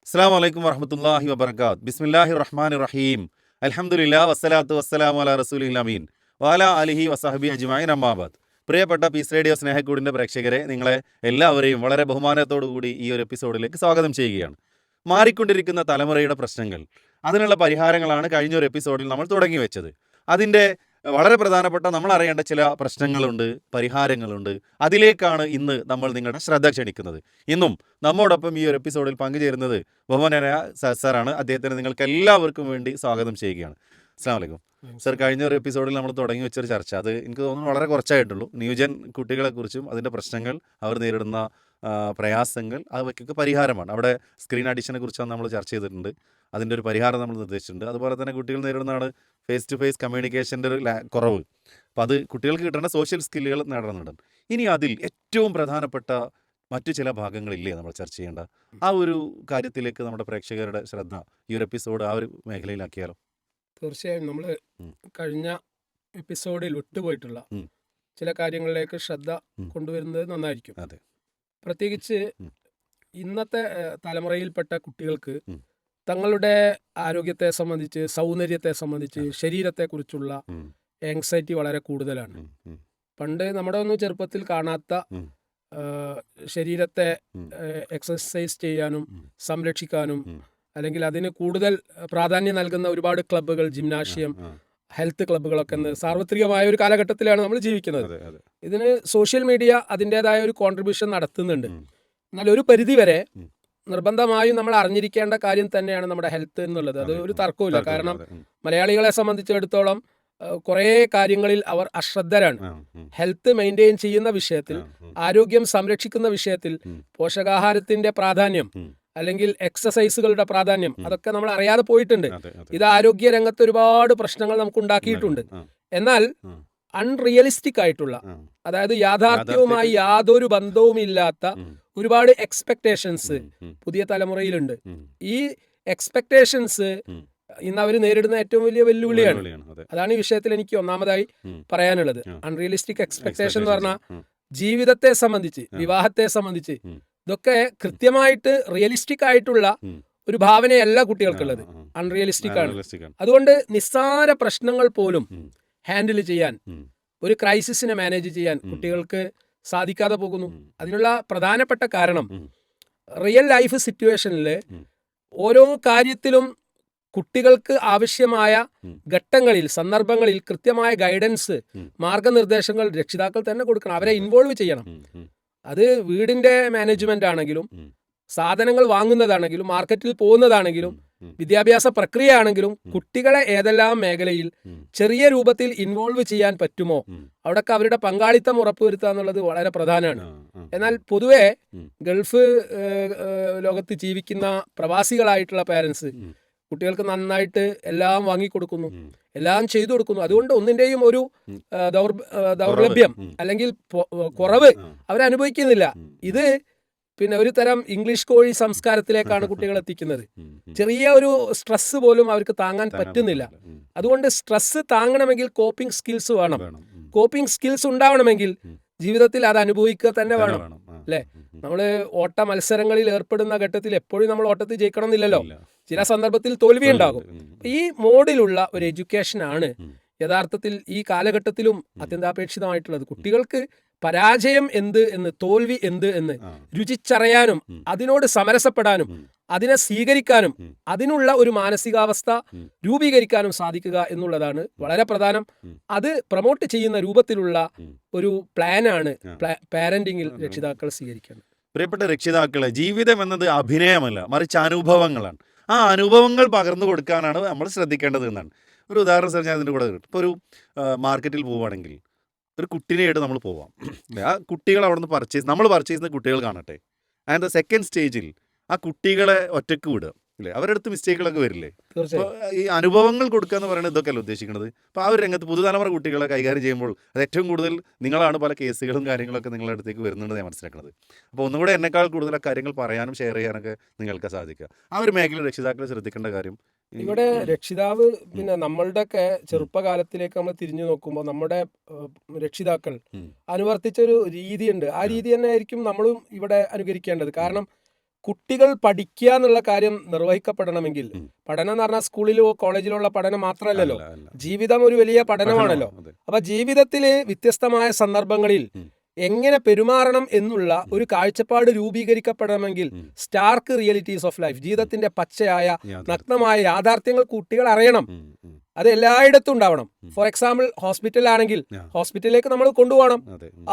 അസ്സലാമു അലൈക്കും വറഹ്മത്തുള്ളാഹി വബറകാത്ത്. ബിസ്മില്ലാഹിർ റഹ്മാനിർ റഹീം. അൽഹംദുലില്ലാഹി വസ്സലാത്തു വസ്സലാമു അലാ റസൂലിൽ അമീൻ വഅലാ ആലിഹി വസഹബി അജ്മഈൻ അമ്മാ ബഅദ്. പ്രിയപ്പെട്ട പീസ് റേഡിയോ സ്നേഹക്കൂടിൻ്റെ പ്രേക്ഷകരെ, നിങ്ങളെ എല്ലാവരെയും വളരെ ബഹുമാനത്തോടു കൂടി ഈ ഒരു എപ്പിസോഡിലേക്ക് സ്വാഗതം ചെയ്യുകയാണ്. മാറിക്കൊണ്ടിരിക്കുന്ന തലമുറയുടെ പ്രശ്നങ്ങൾ, അതിനുള്ള പരിഹാരങ്ങളാണ് കഴിഞ്ഞ ഒരു എപ്പിസോഡിൽ നമ്മൾ തുടങ്ങി വെച്ചത്. അതിൻ്റെ വളരെ പ്രധാനപ്പെട്ട നമ്മൾ അറിയേണ്ട ചില പ്രശ്നങ്ങളുണ്ട്, പരിഹാരങ്ങളുണ്ട്. അതിലേക്കാണ് ഇന്ന് നമ്മൾ നിങ്ങളുടെ ശ്രദ്ധ ക്ഷണിക്കുന്നത്. ഇന്നും നമ്മോടൊപ്പം ഈ ഒരു എപ്പിസോഡിൽ പങ്കുചേരുന്നത് ബഹുമാനായ സാറാണ്. അദ്ദേഹത്തിന് നിങ്ങൾക്ക് എല്ലാവർക്കും വേണ്ടി സ്വാഗതം ചെയ്യുകയാണ്. അസ്സലാമു അലൈക്കും സർ. കഴിഞ്ഞ ഒരു എപ്പിസോഡിൽ നമ്മൾ തുടങ്ങി വെച്ചൊരു ചർച്ച, അത് എനിക്ക് തോന്നുന്നു വളരെ കുറച്ചായിട്ടുള്ളൂ. ന്യൂജൻ കുട്ടികളെക്കുറിച്ചും അതിൻ്റെ പ്രശ്നങ്ങൾ, അവർ നേരിടുന്ന പ്രയാസങ്ങൾ, അവയ്ക്കൊക്കെ പരിഹാരമാണ്. അവിടെ സ്ക്രീൻ അഡിക്ഷനെ കുറിച്ചാണ് നമ്മൾ ചർച്ച ചെയ്തിട്ടുണ്ട്. അതിൻ്റെ ഒരു പരിഹാരം നമ്മൾ നിർദ്ദേശിച്ചിട്ടുണ്ട്. അതുപോലെ തന്നെ കുട്ടികൾ നേരിടുന്നതാണ് ഫേസ് ടു ഫേസ് കമ്മ്യൂണിക്കേഷൻ്റെ ഒരു കുറവ്. അപ്പം അത് കുട്ടികൾക്ക് കിട്ടേണ്ട സോഷ്യൽ സ്കില്ലുകൾ നേടുന്നുണ്ട്. ഇനി അതിൽ ഏറ്റവും പ്രധാനപ്പെട്ട മറ്റു ചില ഭാഗങ്ങളില്ലേ നമ്മൾ ചർച്ച ചെയ്യേണ്ട? ആ ഒരു കാര്യത്തിലേക്ക് നമ്മുടെ പ്രേക്ഷകരുടെ ശ്രദ്ധ ഈ ഒരു എപ്പിസോഡ് ആ ഒരു മേഖലയിലാക്കിയാലോ? തീർച്ചയായും നമ്മൾ കഴിഞ്ഞ എപ്പിസോഡിൽ വിട്ടുപോയിട്ടുള്ള ചില കാര്യങ്ങളിലേക്ക് ശ്രദ്ധ കൊണ്ടുവരുന്നത് നന്നായിരിക്കും. അതെ. പ്രത്യേകിച്ച് ഇന്നത്തെ തലമുറയിൽപ്പെട്ട കുട്ടികൾക്ക് തങ്ങളുടെ ആരോഗ്യത്തെ സംബന്ധിച്ച്, സൗന്ദര്യത്തെ സംബന്ധിച്ച്, ശരീരത്തെക്കുറിച്ചുള്ള ആങ്സൈറ്റി വളരെ കൂടുതലാണ്. പണ്ട് നമ്മുടെ ഒന്നും ചെറുപ്പത്തിൽ കാണാത്ത ശരീരത്തെ എക്സസൈസ് ചെയ്യാനും സംരക്ഷിക്കാനും, അല്ലെങ്കിൽ അതിന് കൂടുതൽ പ്രാധാന്യം നൽകുന്ന ഒരുപാട് ക്ലബ്ബുകൾ, ജിംനാഷ്യം, ഹെൽത്ത് ക്ലബ്ബുകളൊക്കെ സാർവത്രികമായ ഒരു കാലഘട്ടത്തിലാണ് നമ്മൾ ജീവിക്കുന്നത്. ഇതിന് സോഷ്യൽ മീഡിയ അതിൻ്റെതായ ഒരു കോൺട്രിബ്യൂഷൻ നടത്തുന്നുണ്ട്. എന്നാൽ ഒരു പരിധിവരെ നിർബന്ധമായും നമ്മൾ അറിഞ്ഞിരിക്കേണ്ട കാര്യം തന്നെയാണ് നമ്മുടെ ഹെൽത്ത് എന്നുള്ളത്. അത് ഒരു തർക്കവുമില്ല. കാരണം മലയാളികളെ സംബന്ധിച്ചിടത്തോളം കുറേ കാര്യങ്ങളിൽ അവർ അശ്രദ്ധരാണ്. ഹെൽത്ത് മെയിൻറ്റെയിൻ ചെയ്യുന്ന വിഷയത്തിൽ, ആരോഗ്യം സംരക്ഷിക്കുന്ന വിഷയത്തിൽ, പോഷകാഹാരത്തിന്റെ പ്രാധാന്യം അല്ലെങ്കിൽ എക്സസൈസുകളുടെ പ്രാധാന്യം, അതൊക്കെ നമ്മൾ അറിയാതെ പോയിട്ടുണ്ട്. ഇത് ആരോഗ്യ രംഗത്ത് ഒരുപാട് പ്രശ്നങ്ങൾ നമുക്ക് ഉണ്ടാക്കിയിട്ടുണ്ട്. എന്നാൽ അൺറിയലിസ്റ്റിക് ആയിട്ടുള്ള, അതായത് യാഥാർത്ഥ്യവുമായി യാതൊരു ബന്ധവുമില്ലാത്ത ഒരുപാട് എക്സ്പെക്ടേഷൻസ് പുതിയ തലമുറയിലുണ്ട്. ഈ എക്സ്പെക്ടേഷൻസ് ഇന്ന് അവർ നേരിടുന്ന ഏറ്റവും വലിയ വെല്ലുവിളിയാണ്. അതാണ് ഈ വിഷയത്തിൽ എനിക്ക് ഒന്നാമതായി പറയാനുള്ളത്. അൺറിയലിസ്റ്റിക് എക്സ്പെക്ടേഷൻ എന്ന് പറഞ്ഞാൽ ജീവിതത്തെ സംബന്ധിച്ച്, വിവാഹത്തെ സംബന്ധിച്ച് ഇതൊക്കെ കൃത്യമായിട്ട് റിയലിസ്റ്റിക് ആയിട്ടുള്ള ഒരു ഭാവനയല്ല കുട്ടികൾക്കുള്ളത്. അൺറിയലിസ്റ്റിക് ആണ്. അതുകൊണ്ട് നിസ്സാര പ്രശ്നങ്ങൾ പോലും ഹാൻഡിൽ ചെയ്യാൻ, ഒരു ക്രൈസിസിനെ മാനേജ് ചെയ്യാൻ കുട്ടികൾക്ക് സാധിക്കാതെ പോകുന്നു. അതിനുള്ള പ്രധാനപ്പെട്ട കാരണം, റിയൽ ലൈഫ് സിറ്റുവേഷനിൽ ഓരോ കാര്യത്തിലും കുട്ടികൾക്ക് ആവശ്യമായ ഘട്ടങ്ങളിൽ, സന്ദർഭങ്ങളിൽ കൃത്യമായ ഗൈഡൻസ്, മാർഗനിർദ്ദേശങ്ങൾ രക്ഷിതാക്കൾ തന്നെ കൊടുക്കണം. അവരെ ഇൻവോൾവ് ചെയ്യണം. അത് വീടിന്റെ മാനേജ്മെന്റ് ആണെങ്കിലും, സാധനങ്ങൾ വാങ്ങുന്നതാണെങ്കിലും, മാർക്കറ്റിൽ പോകുന്നതാണെങ്കിലും, വിദ്യാഭ്യാസ പ്രക്രിയ ആണെങ്കിലും, കുട്ടികളെ ഏതെല്ലാം മേഖലയിൽ ചെറിയ രൂപത്തിൽ ഇൻവോൾവ് ചെയ്യാൻ പറ്റുമോ അവിടൊക്കെ അവരുടെ പങ്കാളിത്തം ഉറപ്പുവരുത്തുക എന്നുള്ളത് വളരെ പ്രധാനമാണ്. എന്നാൽ പൊതുവെ ഗൾഫ് ലോകത്ത് ജീവിക്കുന്ന പ്രവാസികളായിട്ടുള്ള പേരൻസ് കുട്ടികൾക്ക് നന്നായിട്ട് എല്ലാം വാങ്ങിക്കൊടുക്കുന്നു, എല്ലാം ചെയ്തു കൊടുക്കുന്നു. അതുകൊണ്ട് ഒന്നിന്റെയും ഒരു ദൗർലഭ്യം അല്ലെങ്കിൽ കുറവ് അവരനുഭവിക്കുന്നില്ല. ഇത് പിന്നെ ഒരു തരം ഇംഗ്ലീഷ് കോഴി സംസ്കാരത്തിലേക്കാണ് കുട്ടികൾ എത്തിക്കുന്നത്. ചെറിയ ഒരു സ്ട്രെസ് പോലും അവർക്ക് താങ്ങാൻ പറ്റുന്നില്ല. അതുകൊണ്ട് സ്ട്രെസ് താങ്ങണമെങ്കിൽ കോപ്പിംഗ് സ്കിൽസ് വേണം. കോപ്പിംഗ് സ്കിൽസ് ഉണ്ടാവണമെങ്കിൽ ജീവിതത്തിൽ അത് അനുഭവിക്കുക തന്നെ വേണം, അല്ലേ? നമ്മള് ഓട്ട മത്സരങ്ങളിൽ ഏർപ്പെടുന്ന ഘട്ടത്തിൽ എപ്പോഴും നമ്മൾ ഓട്ടത്തിൽ ജയിക്കണം എന്നില്ലല്ലോ. ചില സന്ദർഭത്തിൽ തോൽവി ഉണ്ടാകും. ഈ മോഡിലുള്ള ഒരു എഡ്യൂക്കേഷനാണ് യഥാർത്ഥത്തിൽ ഈ കാലഘട്ടത്തിലും അത്യന്താപേക്ഷിതമായിട്ടുള്ളത്. കുട്ടികൾക്ക് പരാജയം എന്ത് എന്ന്, തോൽവി എന്ത് എന്ന് രുചിച്ചറിയാനും, അതിനോട് സമരസപ്പെടാനും, അതിനെ സ്വീകരിക്കാനും, അതിനുള്ള ഒരു മാനസികാവസ്ഥ രൂപീകരിക്കാനും സാധിക്കുക എന്നുള്ളതാണ് വളരെ പ്രധാനം. അത് പ്രൊമോട്ട് ചെയ്യുന്ന രൂപത്തിലുള്ള ഒരു പ്ലാനാണ് പാരന്റിങ്ങിൽ രക്ഷിതാക്കൾ സ്വീകരിക്കേണ്ടത്. പ്രിയപ്പെട്ട രക്ഷിതാക്കളെ, ജീവിതം എന്നത് അഭിനയമല്ല, മറിച്ച് അനുഭവങ്ങളാണ്. ആ അനുഭവങ്ങൾ പകർന്നു കൊടുക്കാനാണ് നമ്മൾ ശ്രദ്ധിക്കേണ്ടത് എന്നാണ്. ഒരു ഉദാഹരണം സാർ ഞാൻ അതിൻ്റെ കൂടെ കിട്ടും. ഇപ്പോൾ ഒരു മാർക്കറ്റിൽ പോവുകയാണെങ്കിൽ ഒരു കുട്ടീനെയായിട്ട് നമ്മൾ പോവാം. ആ കുട്ടികൾ അവിടെ നിന്ന് നമ്മൾ പർച്ചേസ് ചെയ്യുന്ന കുട്ടികൾ കാണട്ടെ. ആൻഡ് സെക്കൻഡ് സ്റ്റേജിൽ ആ കുട്ടികളെ ഒറ്റക്ക് വിടുക, ഇല്ലേ? അവരുടെ അടുത്ത് മിസ്റ്റേക്കുകളൊക്കെ വരില്ലേ? അപ്പോൾ ഈ അനുഭവങ്ങൾ കൊടുക്കുക എന്ന് പറയുന്നത് ഇതൊക്കെയല്ല ഉദ്ദേശിക്കുന്നത്. അപ്പോൾ ആ ഒരു രംഗത്ത് പുതുതലമുറ കുട്ടികളെ കൈകാര്യം ചെയ്യുമ്പോൾ അത് ഏറ്റവും കൂടുതൽ നിങ്ങളാണ് പല കേസുകളും കാര്യങ്ങളൊക്കെ നിങ്ങളുടെ അടുത്തേക്ക് വരുന്നുണ്ട് ഞാൻ മനസ്സിലാക്കുന്നത്. അപ്പോൾ ഒന്നുകൂടെ എന്നെക്കാൾ കൂടുതൽ കാര്യങ്ങൾ പറയാനും ഷെയർ ചെയ്യാനൊക്കെ നിങ്ങൾക്ക് സാധിക്കുക. ആ ഒരു മേഖല രക്ഷിതാക്കൾ ശ്രദ്ധിക്കേണ്ട കാര്യം ഇവിടെ രക്ഷിതാവ്, പിന്നെ നമ്മളുടെയൊക്കെ ചെറുപ്പകാലത്തിലേക്ക് നമ്മൾ തിരിഞ്ഞു നോക്കുമ്പോൾ നമ്മുടെ രക്ഷിതാക്കൾ അനുവർത്തിച്ചൊരു രീതിയുണ്ട്. ആ രീതി തന്നെ ആയിരിക്കും നമ്മളും ഇവിടെ അനുകരിക്കേണ്ടത്. കാരണം കുട്ടികൾ പഠിക്കുക എന്നുള്ള കാര്യം നിർവഹിക്കപ്പെടണമെങ്കിൽ പഠനം എന്ന് പറഞ്ഞാൽ സ്കൂളിലോ കോളേജിലോ ഉള്ള പഠനം മാത്രമല്ലല്ലോ, ജീവിതം ഒരു വലിയ പഠനമാണല്ലോ. അപ്പൊ ജീവിതത്തില് വ്യത്യസ്തമായ സന്ദർഭങ്ങളിൽ എങ്ങനെ പെരുമാറണം എന്നുള്ള ഒരു കാഴ്ചപ്പാട് രൂപീകരിക്കപ്പെടണമെങ്കിൽ സ്റ്റാർക്ക് റിയാലിറ്റീസ് ഓഫ് ലൈഫ്, ജീവിതത്തിന്റെ പച്ചയായ നഗ്നമായ യാഥാർത്ഥ്യങ്ങൾ കുട്ടികൾ അറിയണം. അത് എല്ലായിടത്തും ഉണ്ടാവണം. ഫോർ എക്സാമ്പിൾ ഹോസ്പിറ്റലാണെങ്കിൽ ഹോസ്പിറ്റലിലേക്ക് നമ്മൾ കൊണ്ടുപോകണം.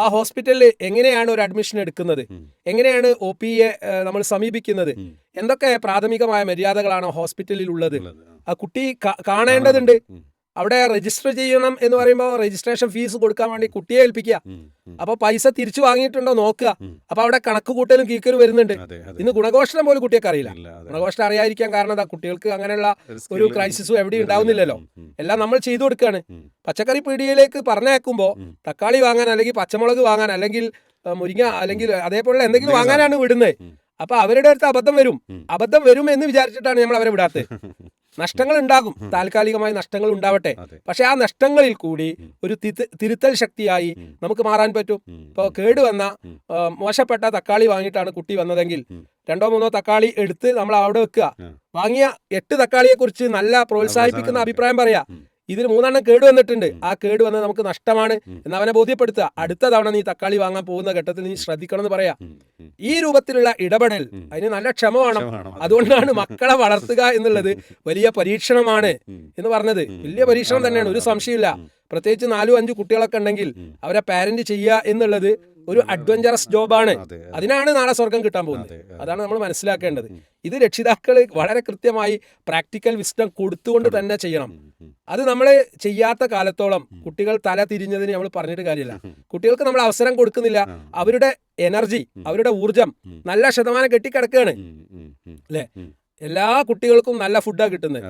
ആ ഹോസ്പിറ്റലിൽ എങ്ങനെയാണ് ഒരു അഡ്മിഷൻ എടുക്കുന്നത്, എങ്ങനെയാണ് OPയെ നമ്മൾ സമീപിക്കുന്നത്, എന്തൊക്കെ പ്രാഥമികമായ മര്യാദകളാണ് ഹോസ്പിറ്റലിൽ ഉള്ളത്, ആ കുട്ടി കാണേണ്ടതുണ്ട്. അവിടെ രജിസ്റ്റർ ചെയ്യണം എന്ന് പറയുമ്പോൾ രജിസ്ട്രേഷൻ ഫീസ് കൊടുക്കാൻ വേണ്ടി കുട്ടിയെ ഏൽപ്പിക്കുക. അപ്പൊ പൈസ തിരിച്ചു വാങ്ങിയിട്ടുണ്ടോ നോക്കുക. അപ്പൊ അവിടെ കണക്ക് കൂട്ടലും കീക്കലും വരുന്നുണ്ട്. ഇന്ന് ഗുണഘോഷണം പോലും കുട്ടിയൊക്കെ അറിയില്ല. ഗുണഘോഷണം അറിയാതിരിക്കാൻ കാരണം എന്താ? കുട്ടികൾക്ക് അങ്ങനെയുള്ള ഒരു ക്രൈസിസും എവിടെയും ഉണ്ടാവുന്നില്ലല്ലോ. എല്ലാം നമ്മൾ ചെയ്തു കൊടുക്കുകയാണ്. പച്ചക്കറി പീടികയിലേക്ക് പറഞ്ഞേക്കുമ്പോ തക്കാളി വാങ്ങാൻ അല്ലെങ്കിൽ പച്ചമുളക് വാങ്ങാൻ അല്ലെങ്കിൽ മുരിങ്ങ അല്ലെങ്കിൽ അതേപോലെ എന്തെങ്കിലും വാങ്ങാനാണ് വിടുന്നത്. അപ്പൊ അവരുടെ അടുത്ത് അബദ്ധം വരും എന്ന് വിചാരിച്ചിട്ടാണ് നമ്മൾ അവരെ വിടാത്തത്. നഷ്ടങ്ങൾ ഉണ്ടാകും, താൽക്കാലികമായ നഷ്ടങ്ങൾ ഉണ്ടാവട്ടെ. പക്ഷെ ആ നഷ്ടങ്ങളിൽ കൂടി ഒരു തിരുത്തൽ ശക്തിയായി നമുക്ക് മാറാൻ പറ്റും. ഇപ്പോൾ കേടുവന്ന മോശപ്പെട്ട തക്കാളി വാങ്ങിയിട്ടാണ് കുട്ടി വന്നതെങ്കിൽ 2-3 തക്കാളി എടുത്ത് നമ്മൾ അവിടെ വെക്കുക. വാങ്ങിയ 8 തക്കാളിയെ കുറിച്ച് നല്ല പ്രോത്സാഹിപ്പിക്കുന്ന അഭിപ്രായം പറയാ. ഇതിൽ 3 കേടുവന്നിട്ടുണ്ട്, ആ കേടുവന്നത് നമുക്ക് നഷ്ടമാണ് എന്ന് അവനെ ബോധ്യപ്പെടുത്തുക. അടുത്ത തവണ നീ തക്കാളി വാങ്ങാൻ പോകുന്ന ഘട്ടത്തിൽ നീ ശ്രദ്ധിക്കണം എന്ന് പറയാ. ഈ രൂപത്തിലുള്ള ഇടപെടൽ അതിന് നല്ല ക്ഷമ വേണം. അതുകൊണ്ടാണ് മക്കളെ വളർത്തുക എന്നുള്ളത് വലിയ പരീക്ഷണമാണ് എന്ന് പറഞ്ഞത്. വലിയ പരീക്ഷണം തന്നെയാണ്, ഒരു സംശയമില്ല. പ്രത്യേകിച്ച് 4-5 കുട്ടികളൊക്കെ ഉണ്ടെങ്കിൽ അവരെ പാരന്റ് ചെയ്യുക എന്നുള്ളത് ഒരു അഡ്വഞ്ചറസ് ജോബാണ്. അതിനാണ് നാളെ സ്വർഗം കിട്ടാൻ പോകുന്നത്. അതാണ് നമ്മൾ മനസ്സിലാക്കേണ്ടത്. ഇത് രക്ഷിതാക്കൾ വളരെ കൃത്യമായി പ്രാക്ടിക്കൽ വിസ്ഡം കൊടുത്തുകൊണ്ട് തന്നെ ചെയ്യണം. അത് നമ്മൾ ചെയ്യാത്ത കാലത്തോളം കുട്ടികൾ തല തിരിഞ്ഞതിന് നമ്മൾ പറഞ്ഞിട്ട് കാര്യമില്ല. കുട്ടികൾക്ക് നമ്മൾ അവസരം കൊടുക്കുന്നില്ല. അവരുടെ എനർജി, അവരുടെ ഊർജം നല്ല ശതമാനം കെട്ടിക്കിടക്കുകയാണ് അല്ലെ. എല്ലാ കുട്ടികൾക്കും നല്ല ഫുഡാണ് കിട്ടുന്നത്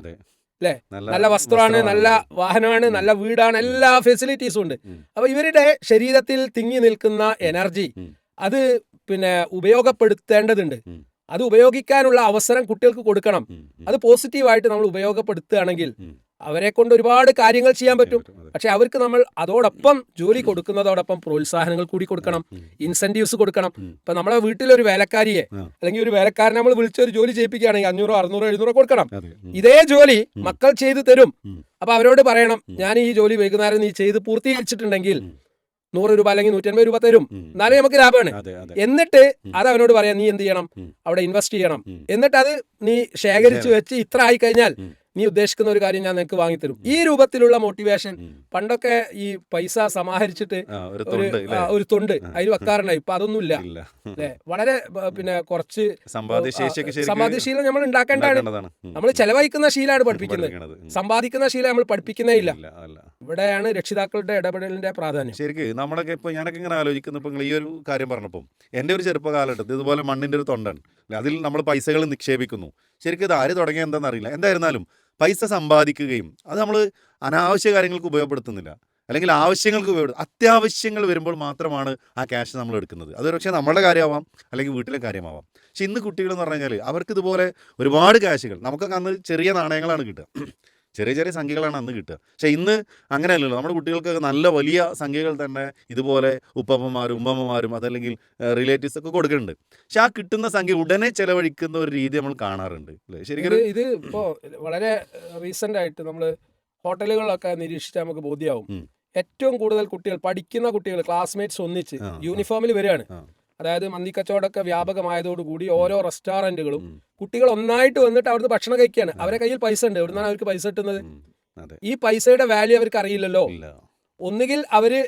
അല്ലെ, നല്ല വസ്ത്രമാണ്, നല്ല വാഹനമാണ്, നല്ല വീടാണ്, എല്ലാ ഫെസിലിറ്റീസും ഉണ്ട്. അപ്പൊ ഇവരുടെ ശരീരത്തിൽ തിങ്ങി നിൽക്കുന്ന എനർജി അത് ഉപയോഗപ്പെടുത്തേണ്ടതുണ്ട്. അത് ഉപയോഗിക്കാനുള്ള അവസരം കുട്ടികൾക്ക് കൊടുക്കണം. അത് പോസിറ്റീവായിട്ട് നമ്മൾ ഉപയോഗപ്പെടുത്തുകയാണെങ്കിൽ അവരെ കൊണ്ട് ഒരുപാട് കാര്യങ്ങൾ ചെയ്യാൻ പറ്റും. പക്ഷെ അവർക്ക് നമ്മൾ അതോടൊപ്പം ജോലി കൊടുക്കുന്നതോടൊപ്പം പ്രോത്സാഹനങ്ങൾ കൂടി കൊടുക്കണം, ഇൻസെന്റീവ്സ് കൊടുക്കണം. ഇപ്പൊ നമ്മളെ വീട്ടിലൊരു വേലക്കാരിയെ അല്ലെങ്കിൽ ഒരു വേലക്കാരനെ നമ്മൾ വിളിച്ചൊരു ജോലി ചെയ്യിപ്പിക്കുകയാണെങ്കിൽ 500, 600, 700 കൊടുക്കണം. ഇതേ ജോലി മക്കൾ ചെയ്തു തരും. അപ്പൊ അവരോട് പറയണം, ഞാൻ ഈ ജോലി വൈകുന്നേരം നീ ചെയ്ത് പൂർത്തീകരിച്ചിട്ടുണ്ടെങ്കിൽ 100 രൂപ അല്ലെങ്കിൽ 150 രൂപ തരും, എന്നാലേ നമുക്ക് ലാഭമാണ്. എന്നിട്ട് അത് അവനോട് പറയാം, നീ എന്ത് ചെയ്യണം, അവിടെ ഇൻവെസ്റ്റ് ചെയ്യണം. എന്നിട്ട് അത് നീ ശേഖരിച്ചു വെച്ച് ഇത്ര ആയി കഴിഞ്ഞാൽ നീ ഉദ്ദേശിക്കുന്ന ഒരു കാര്യം ഞാൻ നിനക്ക് വാങ്ങിത്തരും. ഈ രൂപത്തിലുള്ള മോട്ടിവേഷൻ പണ്ടൊക്കെ ഈ പൈസ സമാഹരിച്ചിട്ട് ഒരു തൊണ്ട് അതിൽ വെക്കാറുണ്ടായി. ഇപ്പൊ അതൊന്നുമില്ല അല്ലെ. വളരെ കുറച്ച് സമ്പാദ്യശീലം നമ്മൾ ഉണ്ടാക്കേണ്ടതാണ്. നമ്മൾ ചെലവഴിക്കുന്ന ശീലമാണ് പഠിപ്പിക്കുന്നത്, സമ്പാദിക്കുന്ന ശീലം നമ്മൾ പഠിപ്പിക്കുന്നേ ഇല്ല. ഇവിടെയാണ് രക്ഷിതാക്കളുടെ ഇടപെടലിന്റെ പ്രാധാന്യം. ശരിക്കും നമ്മളൊക്കെ ഇപ്പൊ ഞാനൊക്കെ ഇങ്ങനെ ആലോചിക്കുന്നു. ഇപ്പൊ ഈ ഒരു കാര്യം പറഞ്ഞപ്പോൾ എൻ്റെ ഒരു ചെറുപ്പകാലഘട്ടത്തിൽ ഇതുപോലെ മണ്ണിന്റെ ഒരു തൊണ്ടാണ്, അതിൽ നമ്മൾ പൈസകൾ നിക്ഷേപിക്കുന്നു. ശരിക്കും ഇത് ആര് തുടങ്ങിയ എന്താണെന്ന് അറിയില്ല. എന്തായിരുന്നാലും പൈസ സമ്പാദിക്കുകയും അത് നമ്മൾ അനാവശ്യ കാര്യങ്ങൾക്ക് ഉപയോഗപ്പെടുത്തുന്നില്ല, അല്ലെങ്കിൽ ആവശ്യങ്ങൾക്ക് ഉപയോഗപ്പെടുത്തും. അത്യാവശ്യങ്ങൾ വരുമ്പോൾ മാത്രമാണ് ആ ക്യാഷ് നമ്മൾ എടുക്കുന്നത്. അത് പക്ഷേ നമ്മുടെ കാര്യമാവാം അല്ലെങ്കിൽ വീട്ടിലെ കാര്യമാവാം. പക്ഷെ ഇന്ന് കുട്ടികൾ എന്ന് പറഞ്ഞു കഴിഞ്ഞാൽ അവർക്ക് ഇതുപോലെ ഒരുപാട് ക്യാഷുകൾ, നമുക്കൊക്കെ അന്ന് ചെറിയ നാണയങ്ങളാണ് കിട്ടുക, ചെറിയ ചെറിയ സംഖ്യകളാണ് അന്ന് കിട്ടുക. പക്ഷെ ഇന്ന് അങ്ങനെയല്ലല്ലോ. നമ്മുടെ കുട്ടികൾക്ക് നല്ല വലിയ സംഖ്യകൾ തന്നെ ഇതുപോലെ ഉപ്പമ്മമാരും ഉമ്മമ്മമാരും അതല്ലെങ്കിൽ റിലേറ്റീവ്സ് ഒക്കെ കൊടുക്കുന്നുണ്ട്. പക്ഷെ ആ കിട്ടുന്ന സംഖ്യ ഉടനെ ചെലവഴിക്കുന്ന ഒരു രീതി നമ്മൾ കാണാറുണ്ട് അല്ലേ. ശരിക്കും ഇത് ഇപ്പോൾ വളരെ റീസെന്റ് ആയിട്ട് നമ്മൾ ഹോട്ടലുകളിലൊക്കെ നിരീക്ഷിച്ചാൽ നമുക്ക് ബോധ്യമാവും. ഏറ്റവും കൂടുതൽ കുട്ടികൾ, പഠിക്കുന്ന കുട്ടികൾ, ക്ലാസ്മേറ്റ്സ് ഒന്നിച്ച് യൂണിഫോമിൽ വരികയാണ്. അതായത് മന്തിക്കച്ചവടമൊക്കെ വ്യാപകമായതോടുകൂടി ഓരോ റെസ്റ്റോറന്റുകളും കുട്ടികൾ ഒന്നായിട്ട് വന്നിട്ട് അവിടുന്ന് ഭക്ഷണം കഴിക്കുകയാണ്. അവരെ കയ്യിൽ പൈസ ഉണ്ട്. എവിടുന്നാണ് അവർക്ക് പൈസ കിട്ടുന്നത്? ഈ പൈസയുടെ വാല്യൂ അവർക്ക് അറിയില്ലല്ലോ. ഒന്നുകിൽ അവര്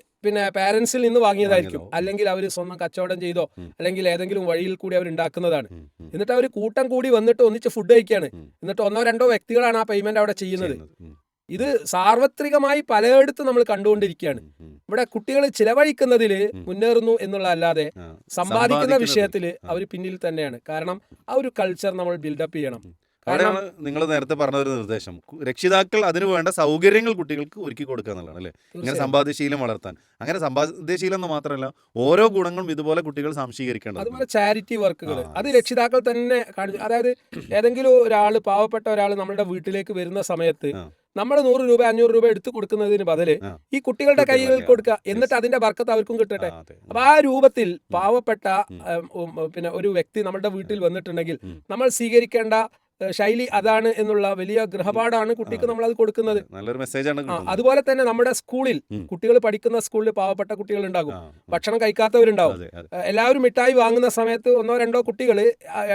പാരന്റ്സിൽ നിന്ന് വാങ്ങിയതായിരിക്കും, അല്ലെങ്കിൽ അവർ സ്വന്തം കച്ചവടം ചെയ്തോ അല്ലെങ്കിൽ ഏതെങ്കിലും വഴിയിൽ കൂടി അവർ ഉണ്ടാക്കുന്നതാണ്. എന്നിട്ട് അവർ കൂട്ടം കൂടി വന്നിട്ട് ഒന്നിച്ച് ഫുഡ് കഴിക്കുകയാണ്. എന്നിട്ട് 1-2 വ്യക്തികളാണ് ആ പേയ്മെന്റ് അവിടെ ചെയ്യുന്നത്. ഇത് സാർവത്രികമായി പലയിടത്തും നമ്മൾ കണ്ടുകൊണ്ടിരിക്കുകയാണ്. ഇവിടെ കുട്ടികൾ ചിലവഴിക്കുന്നതിൽ മുന്നേറുന്നു എന്നുള്ളതല്ലാതെ സമ്പാദിക്കുന്ന വിഷയത്തിൽ അവർ പിന്നിൽ തന്നെയാണ്. കാരണം ആ ഒരു കൾച്ചർ നമ്മൾ ബിൽഡപ്പ് ചെയ്യണം. അവിടെയാണ് നിങ്ങൾ നേരത്തെ പറഞ്ഞ ഒരു നിർദ്ദേശം, രക്ഷിതാക്കൾ അതിന് വേണ്ട സൗകര്യങ്ങൾ കുട്ടികൾക്ക് ഒരുക്കി കൊടുക്കുക എന്നുള്ളതാണ് അല്ലേ, ഇങ്ങനെ സമ്പാദ്യശീലം വളർത്താൻ. അങ്ങനെ സമ്പാദ്യശീലം എന്ന് മാത്രമല്ല ഓരോ ഗുണങ്ങളും ഇതുപോലെ കുട്ടികൾ സംശീകരിക്കണം. അതുപോലെ ചാരിറ്റി വർക്കുകൾ അത് രക്ഷിതാക്കൾ തന്നെ അതായത് ഏതെങ്കിലും ഒരാൾ, പാവപ്പെട്ട ഒരാൾ നമ്മുടെ വീട്ടിലേക്ക് വരുന്ന സമയത്ത് നമ്മൾ 100 രൂപ 500 രൂപ എടുത്തു കൊടുക്കുന്നതിന് ബദല് ആ. ഈ കുട്ടികളുടെ കയ്യിൽ കുട്ടികളുടെ, കൊടുക്കുക, എന്നിട്ട് അതിന്റെ ബർക്കത്ത് അവർക്കും കിട്ടട്ടെ. ആ, അതെ. അപ്പൊ ആ രൂപത്തിൽ പാവപ്പെട്ട പിന്നെ ഒരു വ്യക്തി നമ്മുടെ വീട്ടിൽ വന്നിട്ടുണ്ടെങ്കിൽ നമ്മൾ സ്വീകരിക്കേണ്ട ശൈലി അതാണ് എന്നുള്ള വലിയ ഗൃഹപാഠാണ് കുട്ടിക്ക് നമ്മൾ അത് കൊടുക്കുന്നത്. നല്ലൊരു മെസ്സേജാണ് ആ, കിട്ടുന്നത്. അതുപോലെ തന്നെ നമ്മുടെ സ്കൂളിൽ ഉം. കുട്ടികൾ പഠിക്കുന്ന സ്കൂളിൽ പാവപ്പെട്ട കുട്ടികൾ ഉണ്ടാകും, ആ, ഭക്ഷണം കഴിക്കാത്തവരുണ്ടാവും. അതെ, അതെ. എല്ലാവരും മിഠായി വാങ്ങുന്ന സമയത്ത് 1-2 കുട്ടികൾ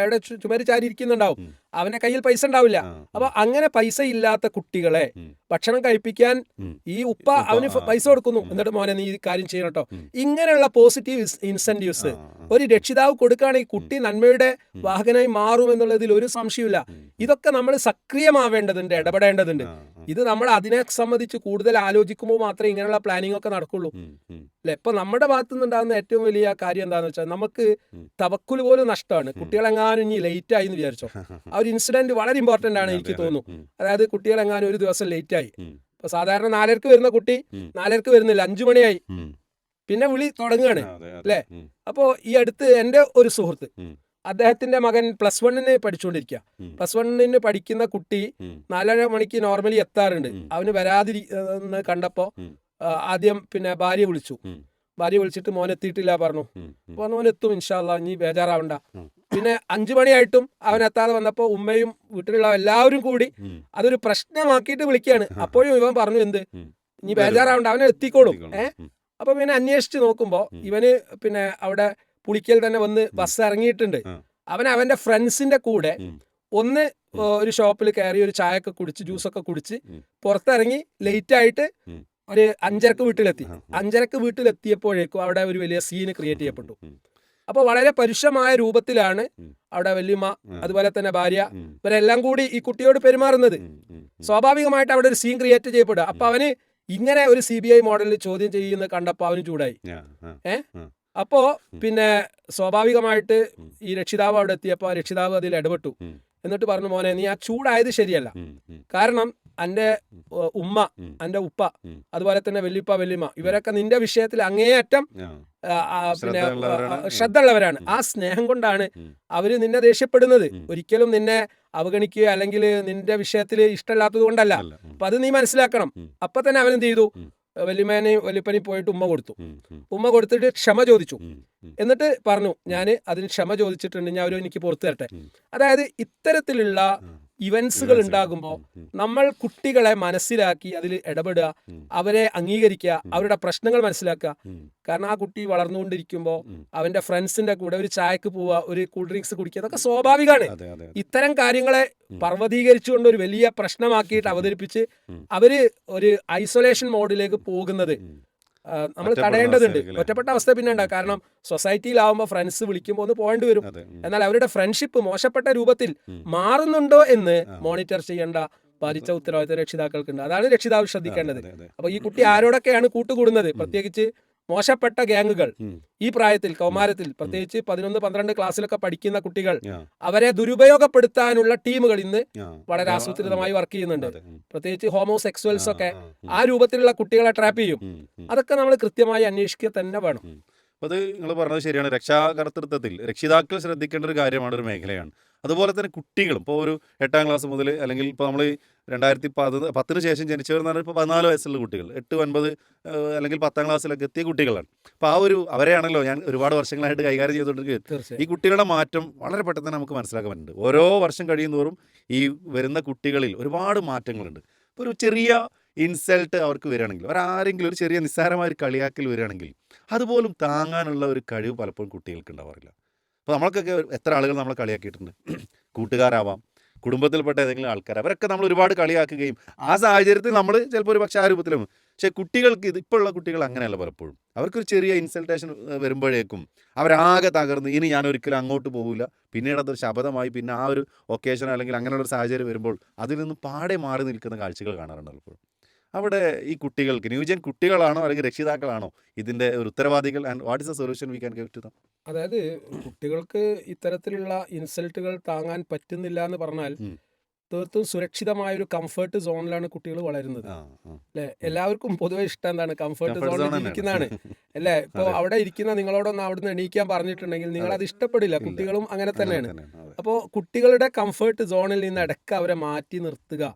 അവിടെ ചുമരി ചാരി ഇരിക്കുന്നുണ്ടാവും. ഉം. അവന്റെ കയ്യിൽ പൈസ ഉണ്ടാവില്ല. ആ, അപ്പൊ അങ്ങനെ പൈസ ഇല്ലാത്ത കുട്ടികളെ ഉം. ഭക്ഷണം കഴിപ്പിക്കാൻ ഉം. ഈ ഉപ്പ അവന് പൈസ കൊടുക്കുന്നു. എന്നിട്ട് മോനെ നീ ഈ കാര്യം ചെയ്യണം കേട്ടോ. ഇങ്ങനെയുള്ള പോസിറ്റീവ് ഇൻസെന്റീവ്സ് ഒരു രക്ഷിതാവ് കൊടുക്കുകയാണെങ്കിൽ കുട്ടി നന്മയുടെ വാഹകനായി മാറും എന്നുള്ളതിൽ ഒരു സംശയമില്ല. ഇതൊക്കെ നമ്മൾ സക്രിയമാവേണ്ടതുണ്ട്, ഇടപെടേണ്ടതുണ്ട്. ഇത് നമ്മൾ അതിനെ സംബന്ധിച്ച് കൂടുതൽ ആലോചിക്കുമ്പോൾ മാത്രമേ ഇങ്ങനെയുള്ള പ്ലാനിംഗ് ഒക്കെ നടക്കുള്ളൂ. അല്ലെ? ഇപ്പൊ നമ്മുടെ ഭാഗത്തു നിന്നുണ്ടാകുന്ന ഏറ്റവും വലിയ കാര്യം എന്താണെന്ന് വെച്ചാൽ നമുക്ക് തവക്കുൽ പോലും നഷ്ടമാണ്. കുട്ടികളെങ്ങാനും ഇനി ലേറ്റ് ആയി എന്ന് വിചാരിച്ചോ, ആ ഒരു ഇൻസിഡന്റ് വളരെ ഇമ്പോർട്ടന്റ് ആണ് എനിക്ക് തോന്നുന്നു. അതായത് കുട്ടികളെങ്ങാനും ഒരു ദിവസം ലേറ്റ് ആയി. ഇപ്പൊ സാധാരണ 4:30 വരുന്ന കുട്ടി 4:30 വരുന്നില്ല, 5 മണിയായി. പിന്നെ വിളി തുടങ്ങുകയാണ്. അല്ലെ? അപ്പോ ഈ അടുത്ത് എൻ്റെ ഒരു സുഹൃത്ത്, അദ്ദേഹത്തിന്റെ മകൻ +1 പഠിച്ചുകൊണ്ടിരിക്കുക. +1 പഠിക്കുന്ന കുട്ടി 4:30 മണിക്ക് നോർമലി എത്താറുണ്ട്. അവന് വരാതിരിന്ന് കണ്ടപ്പോ ആദ്യം പിന്നെ ഭാര്യ വിളിച്ചിട്ട് മോൻ എത്തിയിട്ടില്ല പറഞ്ഞു. മോൻ എത്തും ഇൻഷാ അല്ലാഹ്, നീ ബേജാറാവണ്ട. പിന്നെ 5 മണിയായിട്ടും അവൻ എത്താതെ വന്നപ്പോ ഉമ്മയും വീട്ടിലുള്ള എല്ലാവരും കൂടി അതൊരു പ്രശ്നമാക്കിയിട്ട് വിളിക്കുകയാണ്. അപ്പോഴും ഇവൻ പറഞ്ഞു, എന്ത് നീ ബേജാറാവണ്ട, അവനെ എത്തിക്കോളും. അപ്പൊ പിന്നെ അന്വേഷിച്ച് നോക്കുമ്പോ ഇവന് പിന്നെ അവിടെ പുളിക്കൽ തന്നെ വന്ന് ബസ് ഇറങ്ങിയിട്ടുണ്ട്. അവൻ അവന്റെ ഫ്രണ്ട്സിന്റെ കൂടെ ഒന്ന് ഒരു ഷോപ്പിൽ കയറി ഒരു ചായയൊക്കെ കുടിച്ച് ജ്യൂസൊക്കെ കുടിച്ച് പുറത്തിറങ്ങി ലേറ്റ് ആയിട്ട് ഒരു 5:30 വീട്ടിലെത്തി. 5:30 വീട്ടിലെത്തിയപ്പോഴേക്കും അവിടെ ഒരു വലിയ സീന് ക്രിയേറ്റ് ചെയ്യപ്പെട്ടു. അപ്പോൾ വളരെ പരുഷമായ രൂപത്തിലാണ് അവിടെ വല്യമ്മ അതുപോലെ തന്നെ ഭാര്യ ഇവരെല്ലാം കൂടി ഈ കുട്ടിയോട് പെരുമാറുന്നത്. സ്വാഭാവികമായിട്ട് അവിടെ ഒരു സീൻ ക്രിയേറ്റ് ചെയ്യപ്പെടുക. അപ്പൊ അവന് ഇങ്ങനെ ഒരു CBI മോഡലിൽ ചോദ്യം ചെയ്യുന്നത് കണ്ടപ്പോൾ അവന് ചൂടായി. അപ്പോ പിന്നെ സ്വാഭാവികമായിട്ട് ഈ രക്ഷിതാവ് അവിടെ എത്തിയപ്പോൾ രക്ഷിതാവ് അതിൽ ഇടപെട്ടു. എന്നിട്ട് പറഞ്ഞു, മോനെ നീ ആ ചൂടായത് ശരിയല്ല. കാരണം എൻ്റെ ഉമ്മ, എൻ്റെ ഉപ്പ, അതുപോലെ തന്നെ വല്യപ്പ വല്യമ്മ ഇവരൊക്കെ നിന്റെ വിഷയത്തിൽ അങ്ങേയറ്റം പിന്നെ ശ്രദ്ധ ഉള്ളവരാണ്. ആ സ്നേഹം കൊണ്ടാണ് അവര് നിന്നെ ദേഷ്യപ്പെടുന്നത്. ഒരിക്കലും നിന്നെ അവഗണിക്കുകയോ അല്ലെങ്കിൽ നിന്റെ വിഷയത്തിൽ ഇഷ്ടമില്ലാത്തത് കൊണ്ടല്ല. അപ്പൊ അത് നീ മനസ്സിലാക്കണം. അപ്പൊ തന്നെ അവനെന്ത് ചെയ്തു, വല്യപ്പനെയും പോയിട്ട് ഉമ്മ കൊടുത്തിട്ട് ക്ഷമ ചോദിച്ചു. എന്നിട്ട് പറഞ്ഞു, ഞാൻ അതിന് ക്ഷമ ചോദിച്ചിട്ടുണ്ട്, ഞാൻ എനിക്ക് പുറത്തു തരട്ടെ. അതായത് ഇത്തരത്തിലുള്ള ഇവന്റ്സുകൾ ഉണ്ടാകുമ്പോൾ നമ്മൾ കുട്ടികളെ മനസ്സിലാക്കി അതിൽ ഇടപെടുക, അവരെ അംഗീകരിക്കുക, അവരുടെ പ്രശ്നങ്ങൾ മനസ്സിലാക്കുക. കാരണം ആ കുട്ടി വളർന്നുകൊണ്ടിരിക്കുമ്പോൾ അവന്റെ ഫ്രണ്ട്സിന്റെ കൂടെ ഒരു ചായക്ക് പോവുക, ഒരു കൂൾ ഡ്രിങ്ക്സ് കുടിക്കുക, അതൊക്കെ സ്വാഭാവികമാണ്. ഇത്തരം കാര്യങ്ങളെ പർവ്വതീകരിച്ചുകൊണ്ട് ഒരു വലിയ പ്രശ്നമാക്കിയിട്ട് അവതരിപ്പിച്ച് അവര് ഒരു ഐസൊലേഷൻ മോഡിലേക്ക് പോകുന്നത് നമ്മൾ തടയേണ്ടതുണ്ട്. ഒറ്റപ്പെട്ട അവസ്ഥ പിന്നെ ഉണ്ടാകും. കാരണം സൊസൈറ്റിയിലാവുമ്പോൾ ഫ്രണ്ട്സ് വിളിക്കുമ്പോൾ ഒന്ന് പോകേണ്ടി വരും. എന്നാൽ അവരുടെ ഫ്രണ്ട്ഷിപ്പ് മോശപ്പെട്ട രൂപത്തിൽ മാറുന്നുണ്ടോ എന്ന് മോണിറ്റർ ചെയ്യേണ്ട ബാധിച്ച ഉത്തരവാദിത്തം രക്ഷിതാക്കൾക്കുണ്ട്. അതാണ് രക്ഷിതാവ് ശ്രദ്ധിക്കേണ്ടത്. അപ്പൊ ഈ കുട്ടി ആരോടൊക്കെയാണ് കൂട്ടുകൂടുന്നത്, പ്രത്യേകിച്ച് മോശപ്പെട്ട ഗ്യാങ്ങുകൾ ഈ പ്രായത്തിൽ കൗമാരത്തിൽ പ്രത്യേകിച്ച് 11-12 ക്ലാസ്സിലൊക്കെ പഠിക്കുന്ന കുട്ടികൾ, അവരെ ദുരുപയോഗപ്പെടുത്താനുള്ള ടീമുകൾ ഇന്ന് വളരെ ആസൂത്രിതമായി വർക്ക് ചെയ്യുന്നുണ്ട്. പ്രത്യേകിച്ച് ഹോമോസെക്സ്വൽസ് ഒക്കെ ആ രൂപത്തിലുള്ള കുട്ടികളെ ട്രാപ്പ് ചെയ്യും. അതൊക്കെ നമ്മൾ കൃത്യമായി അന്വേഷിക്കുക തന്നെ വേണം. അപ്പോൾ അത് നിങ്ങൾ പറഞ്ഞത് ശരിയാണ്. രക്ഷാകർതൃത്വത്തിൽ രക്ഷിതാക്കൾ ശ്രദ്ധിക്കേണ്ട ഒരു കാര്യമാണ്, ഒരു മേഖലയാണ്. അതുപോലെ തന്നെ കുട്ടികളും ഇപ്പോൾ ഒരു 8ാം ക്ലാസ് മുതൽ അല്ലെങ്കിൽ ഇപ്പോൾ നമ്മൾ 2010 ശേഷം ജനിച്ചവരെന്ന് പറഞ്ഞാൽ ഇപ്പോൾ 14 വയസ്സുള്ള കുട്ടികൾ, 8, 9 അല്ലെങ്കിൽ 10ാം ക്ലാസ്സിലൊക്കെ എത്തിയ കുട്ടികളാണ്. അപ്പോൾ അവരെയാണല്ലോ ഞാൻ ഒരുപാട് വർഷങ്ങളായിട്ട് കൈകാര്യം ചെയ്തുകൊണ്ടിരിക്കുന്നത്. ഈ കുട്ടികളുടെ മാറ്റം വളരെ പെട്ടെന്ന് തന്നെ നമുക്ക് മനസ്സിലാക്കാൻ പറ്റുന്നുണ്ട്. ഓരോ വർഷം കഴിയുന്തോറും ഈ വരുന്ന കുട്ടികളിൽ ഒരുപാട് മാറ്റങ്ങളുണ്ട്. ഇപ്പോൾ ഒരു ചെറിയ ഇൻസൾട്ട് അവർക്ക് വരികയാണെങ്കിൽ, ആരെങ്കിലും ഒരു ചെറിയ നിസ്സാരമായ ഒരു കളിയാക്കൽ വരികയാണെങ്കിൽ അതുപോലും താങ്ങാനുള്ള ഒരു കഴിവ് പലപ്പോഴും കുട്ടികൾക്ക് ഉണ്ടാവാറില്ല. അപ്പോൾ നമ്മൾക്കൊക്കെ എത്ര ആളുകൾ നമ്മളെ കളിയാക്കിയിട്ടുണ്ട്. കൂട്ടുകാരാവാം, കുടുംബത്തിൽപ്പെട്ട ഏതെങ്കിലും ആൾക്കാർ, അവരൊക്കെ നമ്മൾ ഒരുപാട് കളിയാക്കുകയും ആ സാഹചര്യത്തിൽ നമ്മൾ ചിലപ്പോൾ ഒരു പക്ഷേ ആ രൂപത്തിലും. പക്ഷേ കുട്ടികൾക്ക് ഇപ്പോഴുള്ള കുട്ടികൾ അങ്ങനെയല്ല. പലപ്പോഴും അവർക്കൊരു ചെറിയ ഇൻസൾട്ടേഷൻ വരുമ്പോഴേക്കും അവരാകെ തകർന്ന് ഇനി ഞാൻ ഒരിക്കലും അങ്ങോട്ട് പോകില്ല, പിന്നീട് അതൊരു ശബ്ദമായി, പിന്നെ ആ ഒരു ഒക്കേഷനോ അല്ലെങ്കിൽ അങ്ങനെയുള്ളൊരു സാഹചര്യം വരുമ്പോൾ അതിൽ നിന്നും പാടെ മാറി നിൽക്കുന്ന കാഴ്ചകൾ കാണാറുണ്ട് പലപ്പോഴും. അവിടെ ഈ കുട്ടികൾക്ക്, ന്യൂജൻ കുട്ടികളാണോ അല്ലെങ്കിൽ രക്ഷിതാക്കളാണോ ഇതിൻ്റെ ഒരു ഉത്തരവാദികൾ? And what is the solution we can give to them? അതായത് കുട്ടികൾക്ക് ഇത്തരത്തിലുള്ള ഇൻസൾട്ടുകൾ താങ്ങാൻ പറ്റുന്നില്ല എന്ന് പറഞ്ഞാൽ തീർത്തും സുരക്ഷിതമായ ഒരു കംഫർട്ട് സോണിലാണ് കുട്ടികൾ വളരുന്നത്. അല്ലെ? എല്ലാവർക്കും പൊതുവെ ഇഷ്ടം എന്താണ്? കംഫർട്ട് സോണിൽ ഇരിക്കുന്നതാണ്. അല്ലെ? ഇപ്പോൾ അവിടെ ഇരിക്കുന്ന നിങ്ങളോടൊന്ന് അവിടുന്ന് എണീക്കാൻ പറഞ്ഞിട്ടുണ്ടെങ്കിൽ നിങ്ങൾ അത് ഇഷ്ടപ്പെടില്ല. കുട്ടികളും അങ്ങനെ തന്നെയാണ്. അപ്പോൾ കുട്ടികളുടെ കംഫർട്ട് സോണിൽ നിന്ന് ഇടയ്ക്ക് അവരെ മാറ്റി നിർത്തുക,